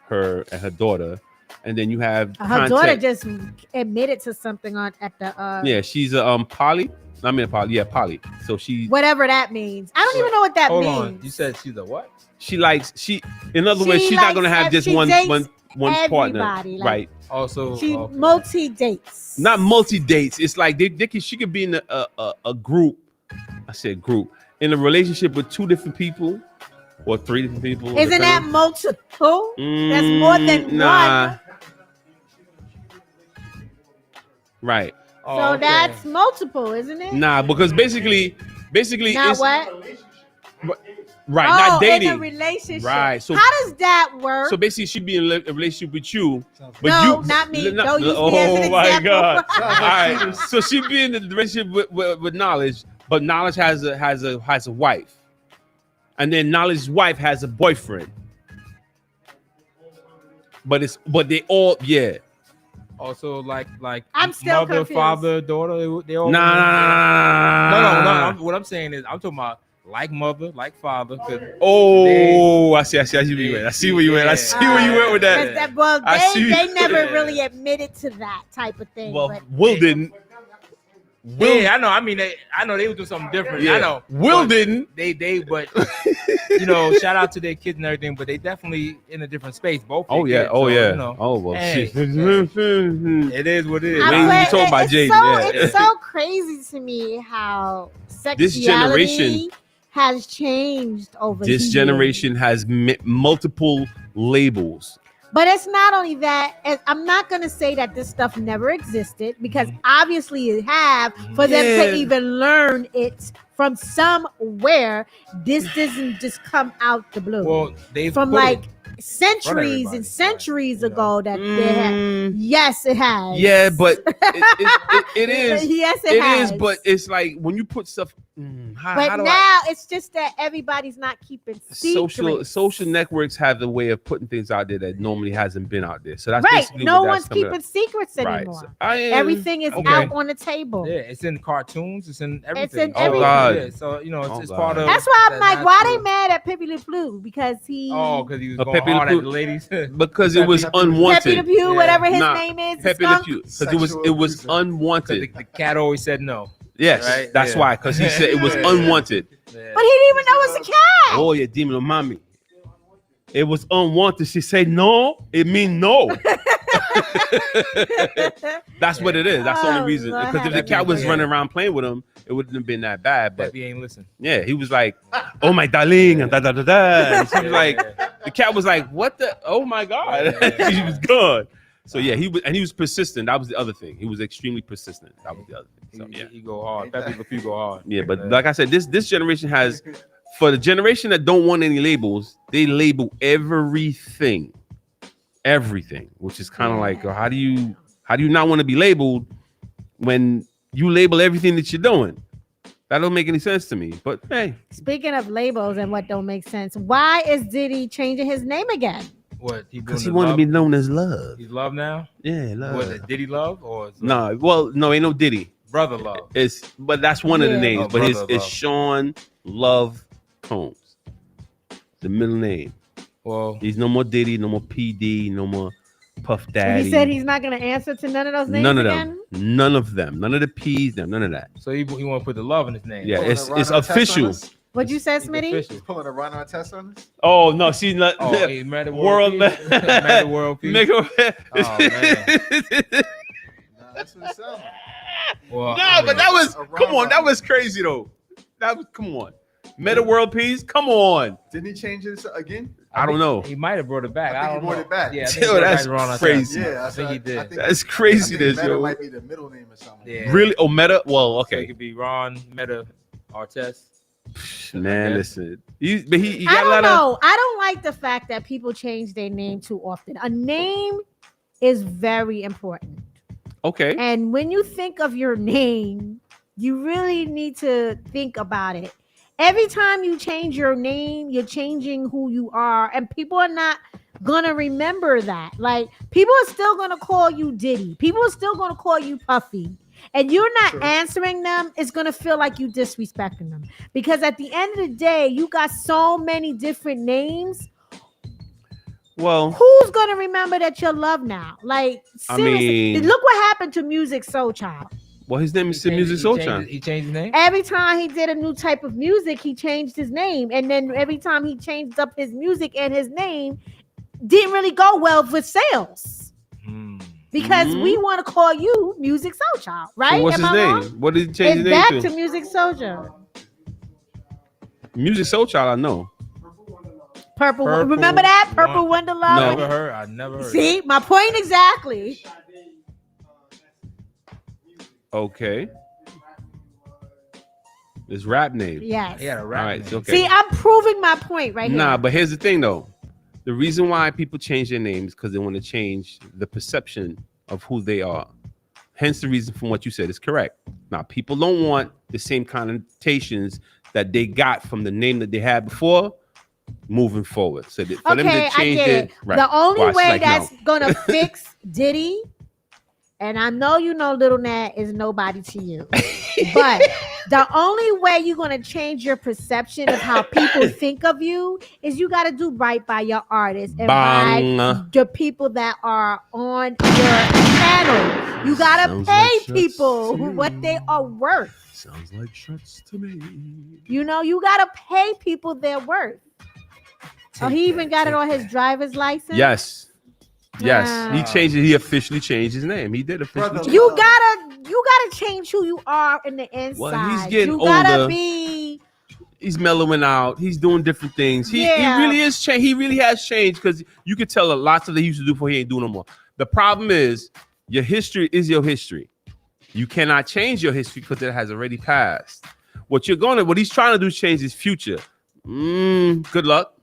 her, and her daughter. And then you have Her daughter just admitted to something on at the she's a poly. I mean poly. Yeah, poly. So she whatever that means. I don't even know what that Hold means. on. You said she's a what? In other words, she's not gonna have just one partner. Like, right. Also she multi dates. Not multi dates. It's like she could be in a group. I said group in a relationship with 2 different people or 3 different people. Isn't that multiple? That's more than one. Right. So that's multiple, isn't it? Nah, because basically Not it's what? right, Oh, not dating. in a relationship. Right. So how does that work? So basically, she'd be in a relationship with you, but No, you not me. not- Don't use me oh as an my example. God! All right. So she'd be in the relationship with Knowledge, but Knowledge has a wife, and then Knowledge's wife has a boyfriend. But they all Also, like I'm still mother, confused. father, daughter. They all. Nah. No. What I'm saying is, I'm talking about like mother, like father. Oh, I see where you went. I see where you went. I see where you went with that. Well, I see- they never really admitted to that type of thing. Well, but Will didn't. Yeah, I know. I mean, I know they would do something different. Yeah. I know. Will But didn't. But shout out to their kids and everything. But they definitely in a different space. Both. Oh their yeah. kids, Oh so, yeah. You know, Oh well. hey, Shit. it is what it is. I Wait, swear, you talking about it's Jaden, It's so crazy to me how sexuality generation- has changed over This the generation has multiple labels. But it's not only that. I'm not going to say that this stuff never existed because obviously it have for them Yeah. to even learn it from somewhere. This doesn't just come out the blue. Well, they from put like it centuries everybody, and centuries ago that they had. Yes, it has. Yeah, but it is. Yes, it It has. is, but it's like when you put stuff. How But do now it's just that everybody's not keeping secrets. social networks have the way of putting things out there that normally hasn't been out there. So that's Right. basically No what one's that's coming keeping up. secrets Right. anymore. So Everything is Okay. out on the table. Yeah, it's in cartoons. It's in everything. It's in Oh, everything. God. Yeah, so Oh, it's God. part of. That's why I'm that like, why they natural- mad at Pepe Le Pew? Because he because he was A going Pepe Le hard Pew. at the ladies. Because it was unwanted. Pepe Le Pew, whatever his Nah, name is, Pepe Le skunk. Pew, because it was unwanted. the cat always said no. Yes, Right? that's Yeah. why. Because he said it was Yeah. unwanted. But he didn't even know it's a cat. Oh yeah, demon of mommy. It was unwanted. She said no. It means no. That's what it is. That's the Oh, only reason. Lord Because if the have cat was mercy. running around playing with him, it wouldn't have been that bad. But Pepe ain't listen. yeah, he was like, "Oh my darling," and da da da da. And she was like, the cat was like, "What the? Oh my god!" She was gone. So yeah, he was persistent. That was the other thing. He was extremely persistent. That was the other thing. So yeah, He go hard. Pepe Le Pew go hard. yeah. But like I said, this generation has, for the generation that don't want any labels, they label everything, which is kind of like, how do you not want to be labeled when you label everything that you're doing? That don't make any sense to me. But hey, Speaking of labels and what don't make sense, why is Diddy changing his name again? What? because he wanted to be known as Love. He's Love now. Yeah, Love. Was it Diddy Love or is No, well, no, ain't no Diddy. Brother Love? But that's one of the Yeah. names. Oh, but Brother it's Love. Sean Love Combs, the middle name. Well, He's no more Diddy, no more PD, no more Puff So Daddy. he said he's not going to answer to none of those names none of again? them. None of them. None of the P's. None of that. so he want to put the love in his name. Yeah, Pulling it's a Ron Artest on official. us? What'd you say, He's Smitty? official. He's pulling a Ron Artest on us? Oh no, she's not. Oh, he mad at World. World Peace? Mad at World Peace? Make Oh, man. Nah, that's what it sounds like. Well, No, but that was a come on. Ron That was crazy though. That was come on. Meta World Peace. Come on. Didn't he change this again? I don't know. He might have brought it back. I think he brought it back. Yeah, I think Yo, he brought it that's back around that crazy. time. Yeah, I think he did. That's craziness, Meta yo. might be the middle name or something. Yeah. Really? Oh, Meta. Well, So it okay. could be Ron, Meta, Artest. Man, listen. He I got a don't lot of. know. I don't like the fact that people change their name too often. A name is very important. Okay. And when you think of your name, you really need to think about it. Every time you change your name, you're changing who you are, and people are not gonna remember that. Like, people are still gonna call you Diddy. People are still gonna call you Puffy. And you're not answering them, it's gonna feel like you disrespecting them. Because at the end of the day, you got so many different names. Well, Who's gonna remember that you're loved now? Like, I seriously, mean- look what happened to Music Soul Child. Well, his name is Music Soul Child. He changed his name. Every time he did a new type of music, he changed his name. And then every time he changed up his music and his name, didn't really go well with sales. Because we want to call you Music Soul Child, right? So what's his Am I name? wrong? What did he change It's his back name to to? Music Soldier. Music Soul Child, I know. Purple. Remember that? Purple Wonderlove? No. I never heard. See, my point exactly. Okay. His rap name. Yes. He had a rap All right, name. okay. See, I'm proving my point right Nah, here. but here's the thing though. The reason why people change their names because they want to change the perception of who they are. Hence the reason from what you said is correct. Now, people don't want the same connotations that they got from the name that they had before moving forward. So that for them Okay, to I change get it. right. The only Watch, way like, that's no. gonna fix Diddy, and I know you know Little Nat is nobody to you, but the only way you're gonna change your perception of how people think of you is you gotta do right by your artists and Bang. by the people that are on your channel. You gotta Sounds pay like shots people to what they are worth. Sounds like shots to me. You know, you gotta pay people their worth. Oh, he even got it on his driver's license. Yes. Yes. Wow. He changed it. He officially changed his name. He did officially. change You gotta change who you are in the inside. Well, he's getting you gotta older. be. He's mellowing out. He's doing different things. He Yeah. really is changed. He really has changed because you could tell lots of that he used to do before he ain't doing no more. The problem is your history is your history. You cannot change your history because it has already passed. What he's trying to do is change his future. Good luck.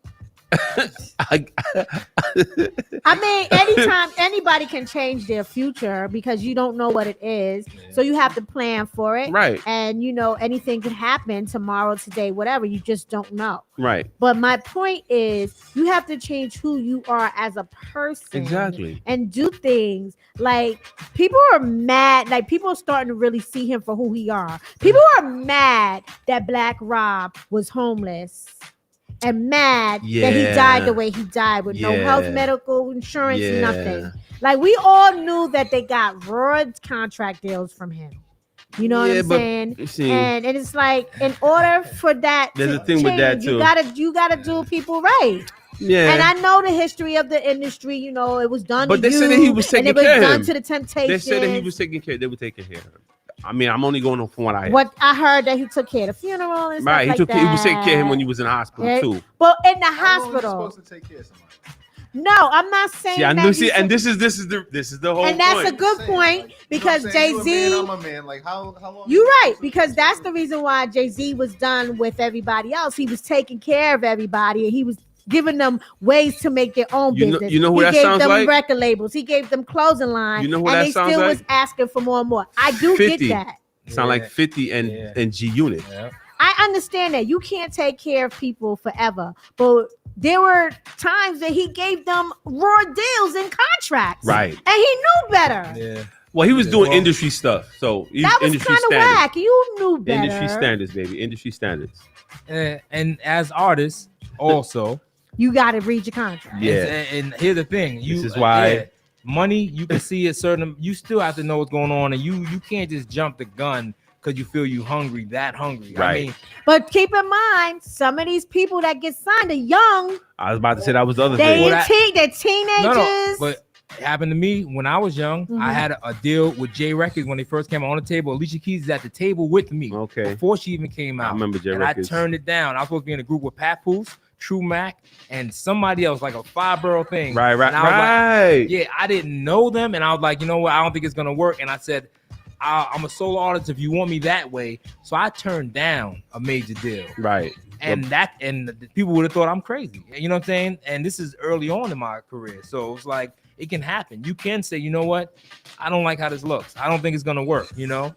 I mean, anytime anybody can change their future because you don't know what it is. So you have to plan for it. Right. And you know, anything could happen tomorrow, today, whatever. You just don't know. Right. But my point is, you have to change who you are as a person. Exactly. And do things like people are mad. Like people are starting to really see him for who he are. People are mad that Black Rob was homeless and mad that he Yeah. died the way he died with no health, Yeah. medical insurance, Yeah. nothing. Like we all knew that they got raw contract deals from him. You know Yeah, what I'm but saying? you see- And it's like, in order for that There's to a thing with that, change, too. you gotta do people right. Yeah. And I know the history of the industry. You know, it was done. But to they you, said that he was and taking it was care of done him. to the Temptations. They said that he was taking care. They were taking care of him. I mean, I'm only going on from what I heard. What I heard that he took care of the funeral and stuff Right. like He was taking care of him that. when he was in the hospital Yeah. too. But in the How long is he hospital. supposed to take care of somebody? No, I'm not saying See, I that. knew. you See, should- and this is the whole. and that's point. a good point because You know what I'm saying? You a Jay-Z. man, I'm a man. Like how long? You're right, because that's the reason why Jay-Z was done with everybody else. He was taking care of everybody, and he was giving them ways to make their own You know- business. you know who he that gave sounds them like? record labels. He gave them clothing line. You know who and that they sounds still like? was asking for more and more. I do 50. get that. Sound like 50 and G Unit. I understand that you can't take care of people forever, but there were times that he gave them raw deals and contracts, Right. And he knew better. Yeah. Well, he was doing well- industry stuff, so he's That was industry kind of standards. whack. You knew better. Industry standards, baby. Industry standards. And as artists, also, You got to read your contract. Yeah. And here's the thing: you This is why- money you can see a certain. You still have to know what's going on, and you can't just jump the gun because you feel you hungry, that hungry. I Right. mean, But keep in mind, some of these people that get signed are young. I was about to say that was the other They thing. they're teenagers. but It happened to me when I was young. I had a deal with J Records when they first came on the table. Alicia Keys is at the table with me before she even came out. I remember J and Records. I turned it down. I was supposed to be in a group with Papoose, True Mac, and somebody else, like a 5-borough thing. Right. And I was like, yeah, I didn't know them, and I was like, you know what? I don't think it's gonna work. And I said, I'm a solo artist if you want me that way. So I turned down a major deal. Right. And the people would have thought I'm crazy. You know what I'm saying? And this is early on in my career. So it's like, it can happen. You can say, you know what? I don't like how this looks. I don't think it's going to work, you know?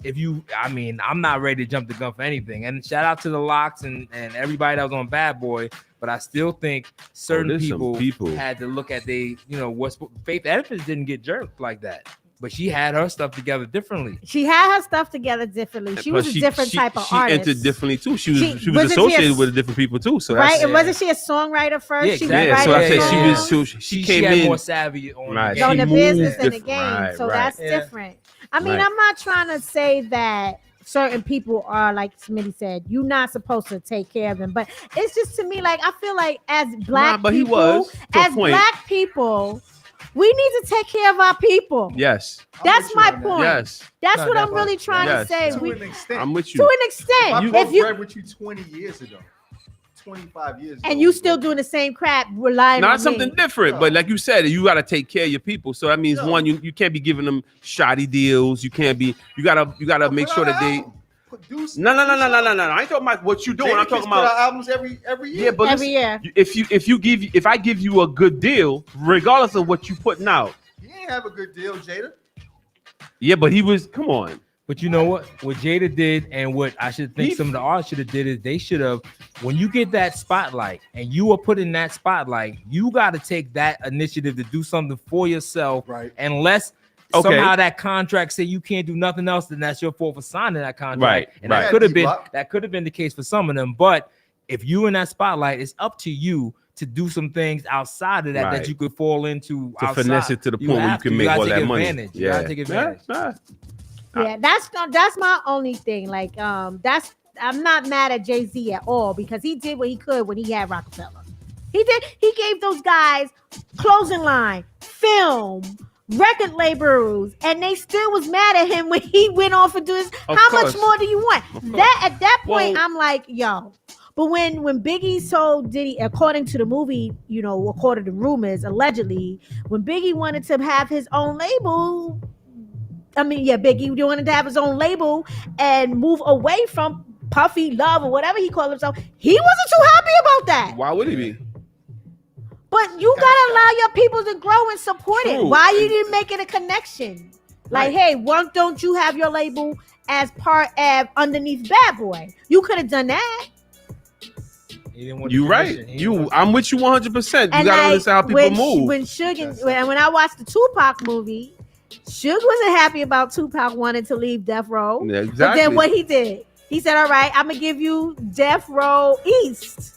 I'm not ready to jump the gun for anything. And shout out to the Locks and everybody that was on Bad Boy. But I still think certain people had to look at what's Faith Evans didn't get jerked like that. But she had her stuff together differently. She had her stuff together differently. She was a different type of artist. She entered differently too. She was associated with different people too. So right, and wasn't she a songwriter first? Yeah, exactly. So I said she came had in more savvy on the business and the game. Right, so that's different. I mean, I'm not trying to say that certain people are, like Smitty said, you're not supposed to take care of them, but it's just, to me, like, I feel like as black people, we need to take care of our people. Yes. That's my point. Yes. That's what I'm really trying to say. To an extent. I'm with you. To an extent. If you read with you 20 years ago, 25 years ago. And you still doing the same crap, relying Not on something me. different, but like you said, you got to take care of your people. So that means one, you can't be giving them shoddy deals. You can't be. You gotta make sure that they. No. I ain't talking about what you doing. I'm talking about albums every year. Yeah, but every year. If I give you a good deal, regardless of what you putting out. He ain't have a good deal, Jada. Yeah, but he was. Come on. But you know what Jada did, and what I should think some of the artists should have did is they should have, when you get that spotlight and you are put in that spotlight, you got to take that initiative to do something for yourself. Right. Unless somehow that contract say you can't do nothing else, then that's your fault for signing that contract. Right. And that could have been the case for some of them. But if you in that spotlight, it's up to you to do some things outside of that that you could fall into to finesse it to the point where you can make all that money. You gotta take advantage. Yeah, that's my only thing. Like, I'm not mad at Jay-Z at all, because he did what he could when he had Rockefeller. He gave those guys clothing line, film, record labels, and they still was mad at him when he went off and do this. How much more do you want? At that point, I'm like, yo. But when Biggie told Diddy, according to the movie, according to rumors, allegedly, when Biggie wanted to have his own label, Biggie wanted to have his own label and move away from Puffy Love or whatever he called himself, he wasn't too happy about that. Why would he be? But you gotta allow your people to grow and support it. Why you didn't make it a connection? Like, hey, why don't you have your label as part of underneath Bad Boy? You could have done that. You right. I'm with you 100%. You gotta understand how people move. When I watched the Tupac movie, Suge wasn't happy about Tupac wanting to leave Death Row. Yeah, exactly. But then what he did, he said, all right, I'm gonna give you Death Row East.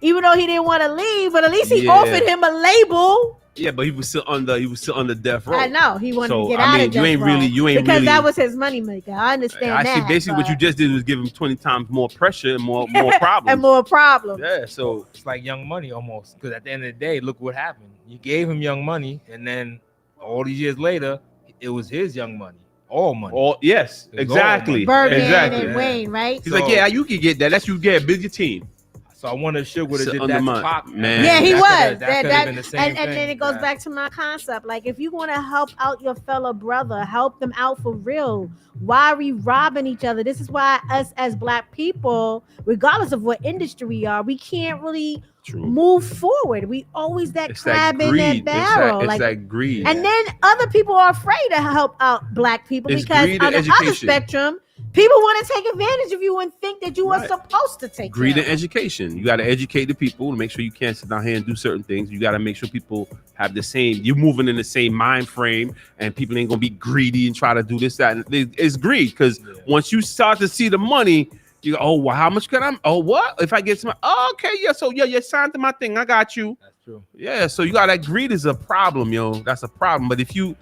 Even though he didn't want to leave, but at least he offered him a label. Yeah, but he was still under Death Row. I know he wanted to get out of Death Row. Because that was his moneymaker. I understand that. Basically, what you just did was give him 20 times more pressure and more problems. And more problems. Yeah, so it's like Young Money almost. Because at the end of the day, look what happened. You gave him Young Money, and then all these years later, it was his Young Money. All money. Yes, exactly. Birdman exactly. and Wayne, right? He's like, yeah, you can get that. That's you get. Build your team. So I wonder if Suge would have did that to Pac. Man. Yeah, he was. That could have been the same and thing. then it goes back to my concept. Like, if you want to help out your fellow brother, help them out for real. Why are we robbing each other? This is why us as Black people, regardless of what industry we are, we can't really move forward. We always crab in that barrel. It's that greed. And then other people are afraid to help out Black people because on the other spectrum, people want to take advantage of you and think that you are supposed to take greed care and education. You got to educate the people to make sure you can't sit down here and do certain things. You got to make sure people have the same. You're moving in the same mind frame, and people ain't gonna be greedy and try to do this, that. And it's greed because once you start to see the money, you go, oh, well, how much can I? Oh, what if I get some? Oh, okay, yeah. So you signed to my thing. I got you. That's true. Yeah. So you got that greed is a problem, yo. That's a problem. But if you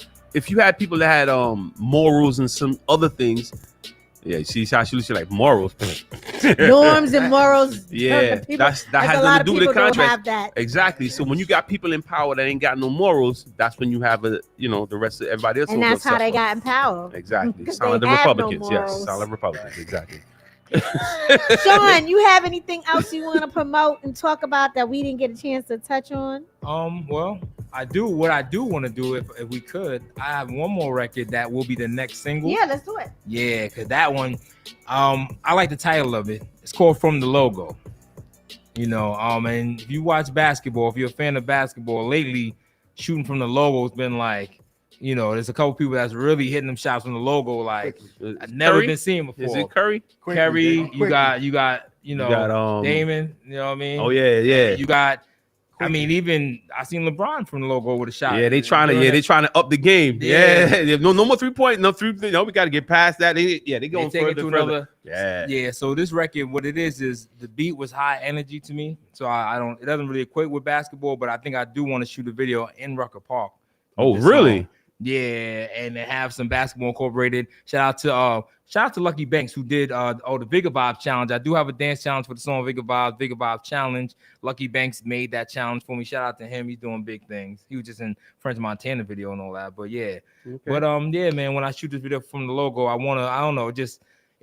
had people that had morals and some other things, Yeah, see how she looks like morals. Norms and morals. Yeah, People, that has a lot nothing to of do with the people don't have contract. that. Exactly. So when you got people in power that ain't got no morals, that's when you have the rest of everybody else. And will that's how they suffer. got in power. Exactly. 'Cause Solid they the have no Republicans. morals. Yes, solid Republicans. Exactly. Sean, you have anything else you want to promote and talk about that we didn't get a chance to touch on? Well, I do. What I do want to do, if we could, I have one more record that will be the next single. Yeah, let's do it. Yeah, because that one, I like the title of it. It's called From the Logo. And if you watch basketball, if you're a fan of basketball, lately, shooting from the logo has been like, there's a couple people that's really hitting them shots from the logo. Like I've never been seen before. Is it Curry? Curry, you got Damon. You know what I mean? Oh yeah. You got. I mean, even I seen LeBron from the logo with a shot. Yeah, they trying to up the game. Yeah. No more 3-point, no 3. We got to get past that. They going take it to further. another. Yeah. So this record, what it is the beat was high energy to me. So I don't. It doesn't really equate with basketball, but I think I do want to shoot a video in Rucker Park. Oh, really? Song. Yeah, and they have some basketball incorporated. Shout out to Lucky Banks who did the Vigga Vibe challenge. I do have a dance challenge for the song Vigga Vibe challenge. Lucky Banks made that challenge for me. Shout out to him. He's doing big things. He was just in French Montana video and all that. But yeah. Okay. But yeah, man, when I shoot this video from the logo, I don't know,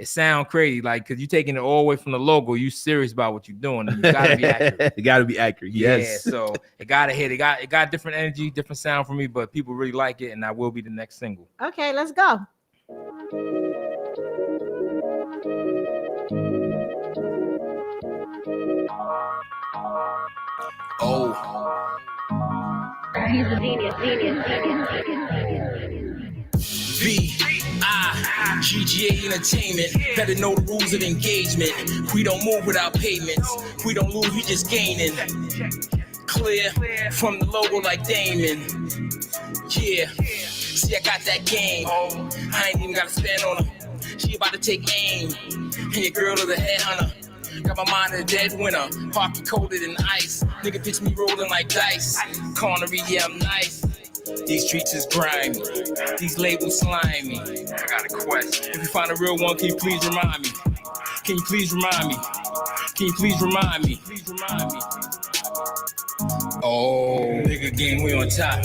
it sound crazy, like, because you're taking it all the way from the logo. You serious about what you're doing, and you gotta be accurate. It gotta be accurate. Yes. Yeah, so it gotta hit. It got different energy, different sound for me, but people really like it, and that will be the next single. Okay, let's go. He's a genius. GGA Entertainment, better know the rules of engagement. We don't move without payments. We don't lose, we just gaining. Clear from the logo like Damon. Yeah, see I got that game. I ain't even gotta spend on her. She about to take aim. And your girl is a headhunter. Got my mind a dead winner. Hockey colder than ice. Nigga pitch me rolling like dice. Connery, yeah, I'm nice. These streets is grimy. These labels slimy. I got a question. If you find a real one, can you please remind me? Can you please remind me? Can you please remind me? Please remind me. Oh, Vigga gang, we on top.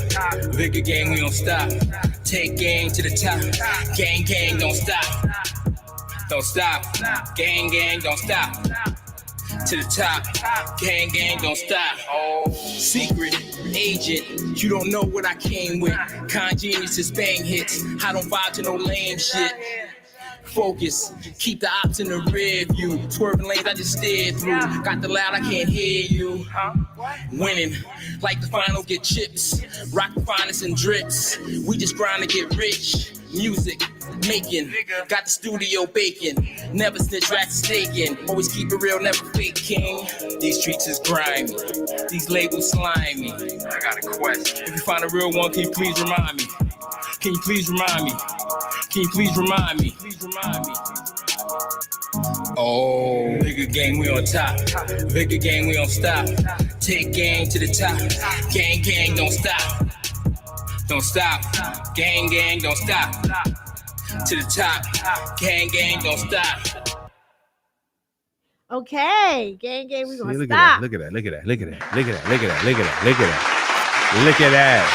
Vigga gang, we don't stop. Take gang to the top. Gang, gang, don't stop. Don't stop. Gang, gang, don't stop. To the top. Gang, gang, don't stop. Oh, secret agent. You don't know what I came with. Con geniuses bang hits. I don't vibe to no lame shit. Focus, keep the ops in the rear view. Swerving lanes, I just steered through. Got the loud, I can't hear you. Winning, like the final, get chips. Rock the finest and drips. We just grind to get rich. Music, making, got the studio baking. Never snitch, rats staking. Always keep it real, never fake, king. These streets is grimy. These labels slimy. I got a question. If you find a real one, can you please remind me? Can you please remind me? Can you please remind me? Please remind me. Oh, Vigga gang, we on top. Vigga gang, we don't stop. Take gang to the top. Gang, gang, don't stop. Don't stop. Gang, gang, don't stop. To the top. Gang, gang, don't stop. Okay, gang, we gonna look stop. At that.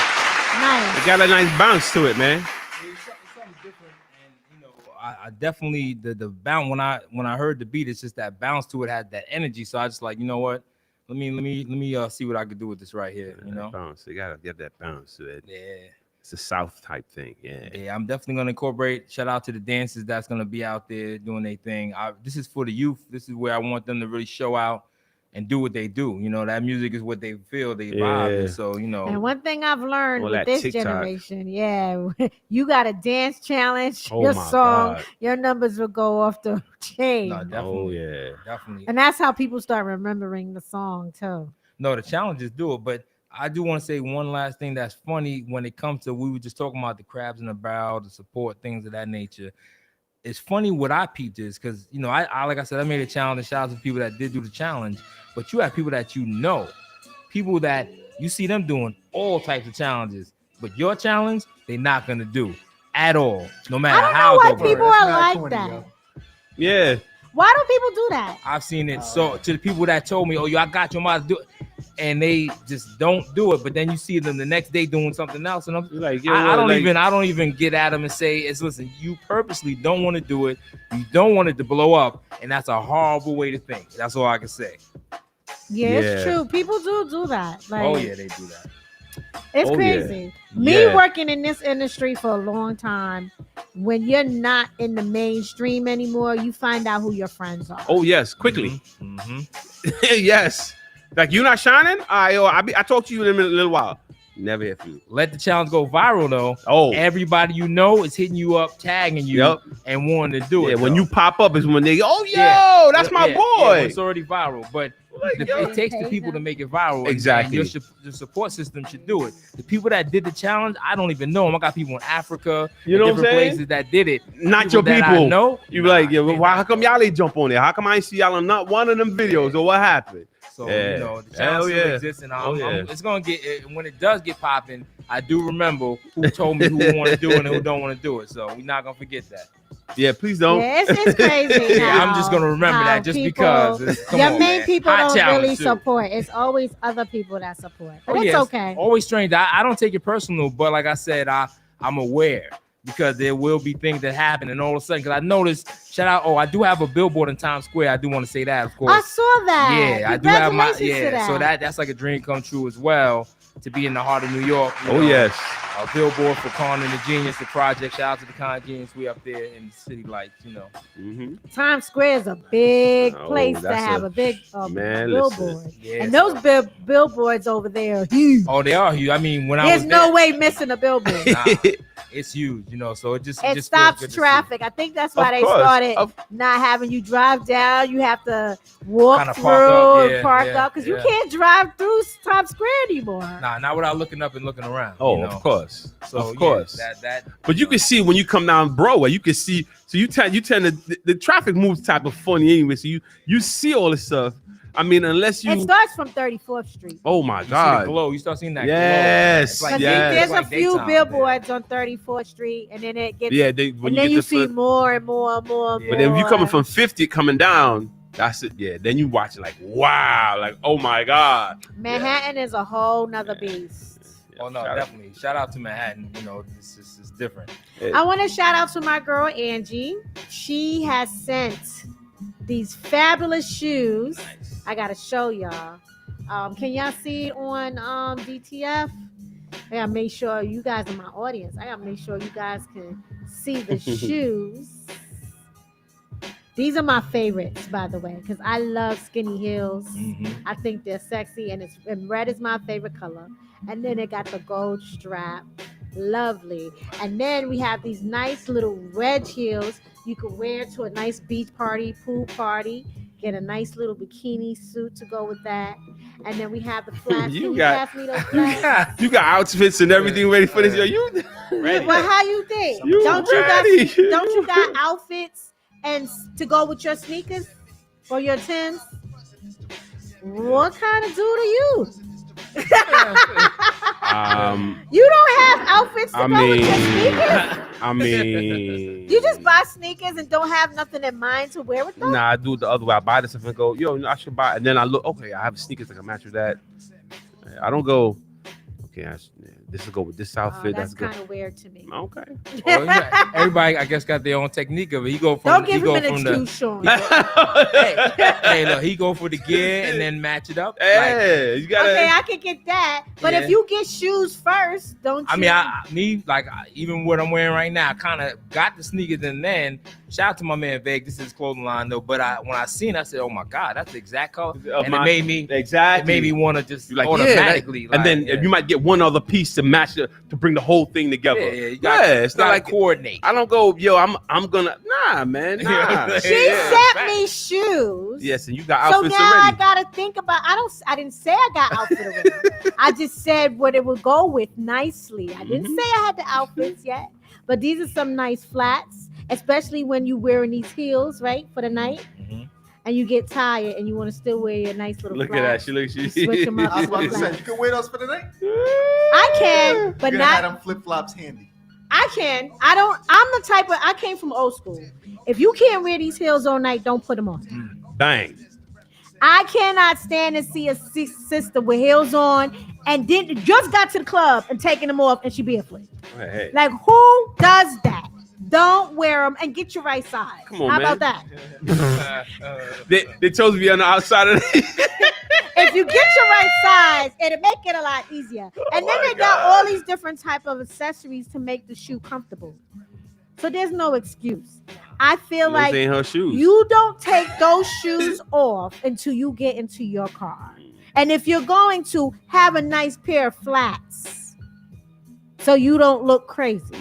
Nice. It got a nice bounce to it, man. I definitely the bounce when I heard the beat, it's just that bounce to it, had that energy. So I just like, you know what? Let me see what I could do with this right here. You know, bounce. You gotta get that bounce to it. Yeah, it's a South type thing. Yeah, I'm definitely gonna incorporate. Shout out to the dancers that's gonna be out there doing their thing. This is for the youth. This is where I want them to really show out and do what they do. You know, that music is what they feel, they vibe. And so, you know. And one thing I've learned with this TikTok generation, you got a dance challenge, your song, your numbers will go off the chain. No, definitely. Definitely. And that's how people start remembering the song too. No, the challenges do it, but I do want to say one last thing that's funny when it comes to, we were just talking about the crabs in the barrel, the support, things of that nature. It's funny what I peeped is because, you know, I like I said, I made a challenge, and shout out to people that did do the challenge, but you have people that you know, people that you see them doing all types of challenges, but your challenge, they're not going to do at all, no matter how. I don't know why people are like that. Yeah. Why do people do that? I've seen it. So to the people that told me, "Oh, I got your mom to do it," and they just don't do it. But then you see them the next day doing something else, and I'm like, I don't even get at them and say, "It's listen, you purposely don't want to do it. You don't want it to blow up, and that's a horrible way to think." That's all I can say. Yeah, it's true. People do that. Like, oh yeah, they do that. It's Oh, crazy. yeah. Me Yeah. working in this industry for a long time, when you're not in the mainstream anymore, you find out who your friends are. Oh yes, quickly. Mm-hmm. Yes. Like you not shining? I talk to you in a little while. Never hear from you. Let the challenge go viral though. Oh, everybody you know is hitting you up, tagging you, and wanting to do it. Yeah, when though. you pop up is when they that's my Yeah, boy. it's already viral, but it takes the people to make it viral. and- Exactly. And the support system should do it. The people that did the challenge, I don't even know them. I got people in Africa, You know what I'm different saying? places that did it. Not your that people. I know. You be like, yeah, well, why? How come y'all ain't jump on there? How come I ain't see y'all on not one of them videos or what happened? So Yeah. you know, the Hell challenge still yeah. exists, and Oh, yeah. it's gonna get when it does get popping. I do remember who told me who want to do it and who don't want to do it. So we're not gonna forget that. Yeah, please don't. Yeah, it's crazy. Yeah, I'm just how- gonna remember how that just people- because. Come your on, main man. people Hot don't challenge, really too. support. It's always other people that support. But Oh, it's yeah, okay. Always strange. I don't take it personal, but like I said, I'm aware because there will be things that happen, and all of a sudden, because I noticed. Shout out! Oh, I do have a billboard in Times Square. I do want to say that, of course. I saw that. Yeah, I do have my Congratulations to that. So that's like a dream come true as well to be in the heart of New York. you Oh, know. yes. A billboard for Con and the Genius, the project. Shout out to the Con Genius. We up there in the city lights, you know. Mm-hmm. Times Square is a big Oh, place to that's have a- a big man, billboard. listen. Yeah, And those billboards over there are huge. Oh, they are huge. I mean, when I There's was no there, way missing a billboard. nah, it's huge, you know. So it just It just feels stops good to see. traffic. I think that's why Of they course. started Of- not having you drive down. You have to walk Kinda through park up, and yeah, park yeah, up because you yeah. can't drive through Times Square anymore. Nah, not without looking up and looking around. Oh, you know? of course. So Of course. yeah, that. But you can see when you come down Broadway, you can see. So you tend to the traffic moves type of funny anyway. So you see all this stuff. I mean, unless you. It starts from 34th Street. Oh my You see the God. glow. You start seeing that. Yes, glow. Because yes. there's like a few daytime, billboards on 34th Street, and then it gets. Yeah, when and then get you the see flip- more and more and more. But then if you're more. coming from 50 coming down, that's it. Yeah, then you watch it like wow, like oh my God. Manhattan is a whole nother beast. Oh no, definitely. Shout out to Manhattan. You know, this is different. I want to shout out to my girl Angie. She has sent these fabulous shoes. I gotta show y'all. Can y'all see it on DTF? I gotta make sure you guys are my audience. I gotta make sure you guys can see the shoes. These are my favorites, by the way, because I love skinny heels. I think they're sexy, and red is my favorite color. And then it got the gold strap. Lovely. And then we have these nice little wedge heels you could wear to a nice beach party, pool party. Get a nice little bikini suit to go with that. And then we have the flats. You Can you got- pass me those flats? You got outfits and everything ready for this. Yo, you ready? Well, how you think? You don't ready? you got outfits and to go with your sneakers or your Timbs? What kind of dude are you? You don't have outfits to go with your sneakers? I mean, You just buy sneakers and don't have nothing in mind to wear with them? nah, I do it the other way. I buy this stuff and go, yo, I should buy it. And then I look, okay, I have sneakers that can match with that. I don't go, okay, this will go with this outfit. That's good. kind of weird to me. Okay. Well, yeah, everybody, I guess, got their own technique of it. He go from Don't give he go him an from the excuse, Sean. hey, look, he go for the gear and then match it up. Hey, you gotta. Okay, I can get that. But Yeah. if you get shoes first, don't you? I mean, even what I'm wearing right now, I kind of got the sneakers, and then shout out to my man Veg. This is his clothing line though. But when I seen, it, I said, "Oh my God, that's the exact color," and it made me want to just Like, automatically. and then you might get one other piece to match it to bring the whole thing together. Yeah, you gotta- it's you not gotta like coordinate. I don't go, yo, I'm gonna man, nah. She sent me shoes. Yes, and you got So outfits now I already. gotta think about. I didn't say I got outfit already. I just said what it would go with nicely. I didn't say I had the outfits yet, but these are some nice flats, especially when you wearing these heels, right, for the night, and you get tired and you want to still wear your nice little. Look at that. flats. She looks. You switch them up. I was about to with say, flats. you can wear those for the night. I can, but you gotta have not. them flip flops handy. I can. I don't. I'm the type of. I came from old school. If you can't wear these heels all night, don't put them on. Bang. I cannot stand and see a sister with heels on and didn't just got to the club and taking them off and she barefoot. Hey. Like, who does that? Don't wear them and get your right size. Come on, How man. about that? They chose to be on the outside of the If you get your right size, it'll make it a lot easier. And then they got all these different type of accessories to make the shoe comfortable. So there's no excuse. I feel like ain't her shoes. you don't take those shoes off until you get into your car. And if you're going to have a nice pair of flats so you don't look crazy.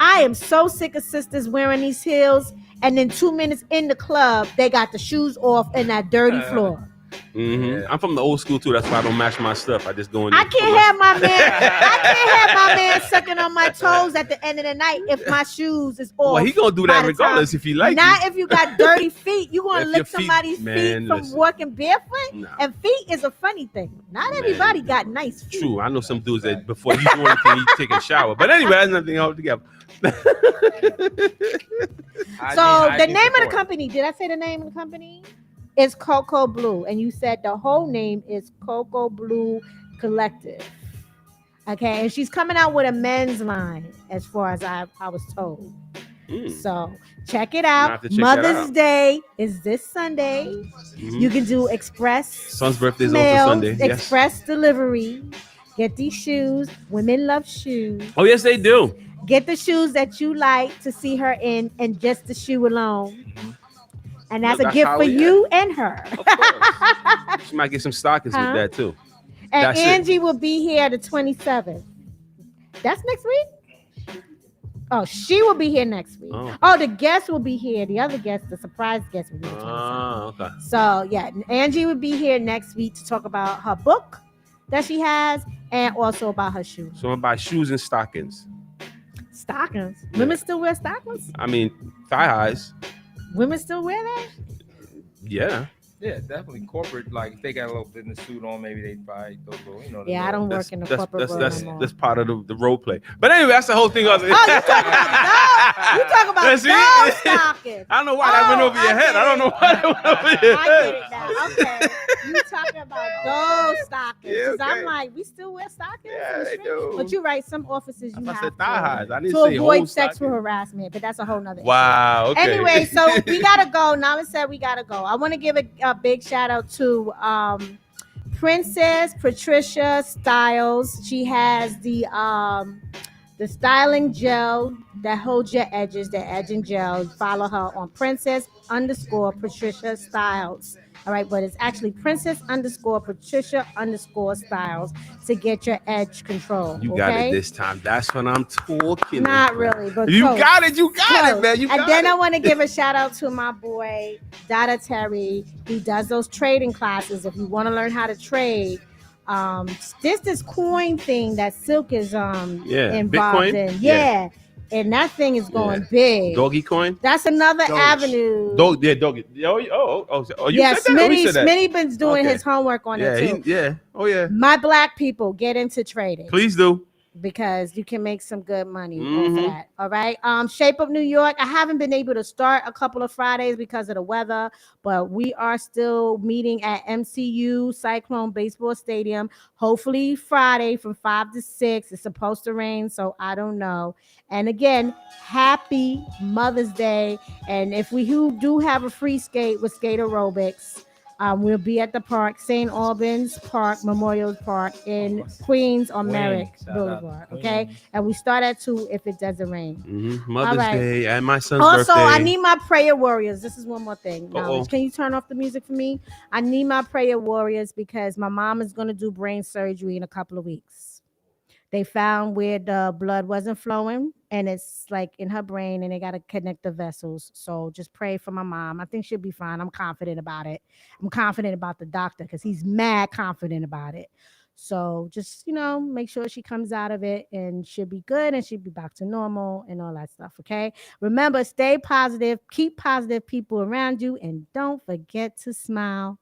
I am so sick of sisters wearing these heels and then 2 minutes in the club, they got the shoes off and that dirty floor. I'm from the old school too. That's why I don't match my stuff. I just go in. I can't have my man sucking on my toes at the end of the night if my shoes is off. Well, he gonna do that regardless if he like. Not if you got dirty feet. You gonna If lick your feet- somebody's man, feet from listen. walking barefoot? And feet is a funny thing. Not everybody got nice feet. True. I know some dudes that before he do anything, he take a shower. But anyway, that's nothing altogether. So the name of the company, did I say the name of the company? It's Cocoa Blue. And you said the whole name is Cocoa Blue Collective. Okay, and she's coming out with a men's line, as far as I was told. So check it out. have to check that Mother's out. Day is this Sunday. You can do express Son's birthday is mail, also Sunday. Yes. express delivery. Get these shoes. Women love shoes. Oh yes, they do. Get the shoes that you like to see her in, and just the shoe alone. And that's Well, a gift how for we- you and her. She might get some stockings Huh? with that too. And That's it. Angie will be here the 27th. That's next week? Oh, she will be here next week. Oh, the guest will be here. The other guest, the surprise guest will be here. Okay. So, yeah, Angie will be here next week to talk about her book that she has and also about her shoes. So I'm gonna buy shoes and stockings. Stockings. Women still wear stockings? I mean, thigh highs. Women still wear that? Yeah. Yeah, definitely corporate. Like if they got a little business suit on, maybe they buy those little, you know. the Yeah, I little- don't work in the corporate world That's no more. that's part of the role play. But anyway, that's the whole thing. Of it. You talk about Let's see. those stockings. I don't know why that went over your head. I don't know why that went over your I head. get it now. Okay. You talking about those stockings. Yeah, 'Cause I'm okay. like, we still wear stockings? Yeah, they do. But you're right, some offices you I have said thigh highs. I didn't to say avoid whole sexual harassment, but that's a whole nother issue. Wow. Okay. Anyway, so we gotta go. Nava said we gotta go. I want to give a big shout out to Princess Patricia Styles. She has the styling gel that holds your edges, the edging gel. Follow her on Princess_Patricia Styles. All right, but it's actually Princess_Patricia_ Styles to get your edge control. You got okay? it this time. That's what I'm talking Not about. really, but You close. got it. You got Close. it, man. You and got then it. I want to give a shout out to my boy Dada Terry. He does those trading classes. If you want to learn how to trade, this coin thing that Silk is involved Bitcoin? in. Yeah. And that thing is going big. Doggy coin. That's another avenue. Doggy. Oh, you Yeah, said that? Or he said that? Smitty been doing Okay. his homework on Yeah, it too. Oh yeah. My black people, get into trading. Please do. Because you can make some good money Mhm. off that. All right. Shape of New York. I haven't been able to start a couple of Fridays because of the weather, but we are still meeting at MCU Cyclone Baseball Stadium. Hopefully Friday from 5 to 6. It's supposed to rain, so I don't know. And again, happy Mother's Day. And if we do have a free skate with skate aerobics, we'll be at the park, St. Albans Park, Memorial Park in Queens on Merrick Boulevard. Okay, and we start at 2 if it doesn't rain. Mother's All right. Day and my son's Also, birthday. I need my prayer warriors. This is one more thing. Uh-oh. Can you turn off the music for me? I need my prayer warriors because my mom is going to do brain surgery in a couple of weeks. They found where the blood wasn't flowing and it's like in her brain and they got to connect the vessels. So just pray for my mom. I think she'll be fine. I'm confident about it. I'm confident about the doctor because he's mad confident about it. So just, make sure she comes out of it and she'll be good and she'll be back to normal and all that stuff. Okay. Remember, stay positive, keep positive people around you, and don't forget to smile.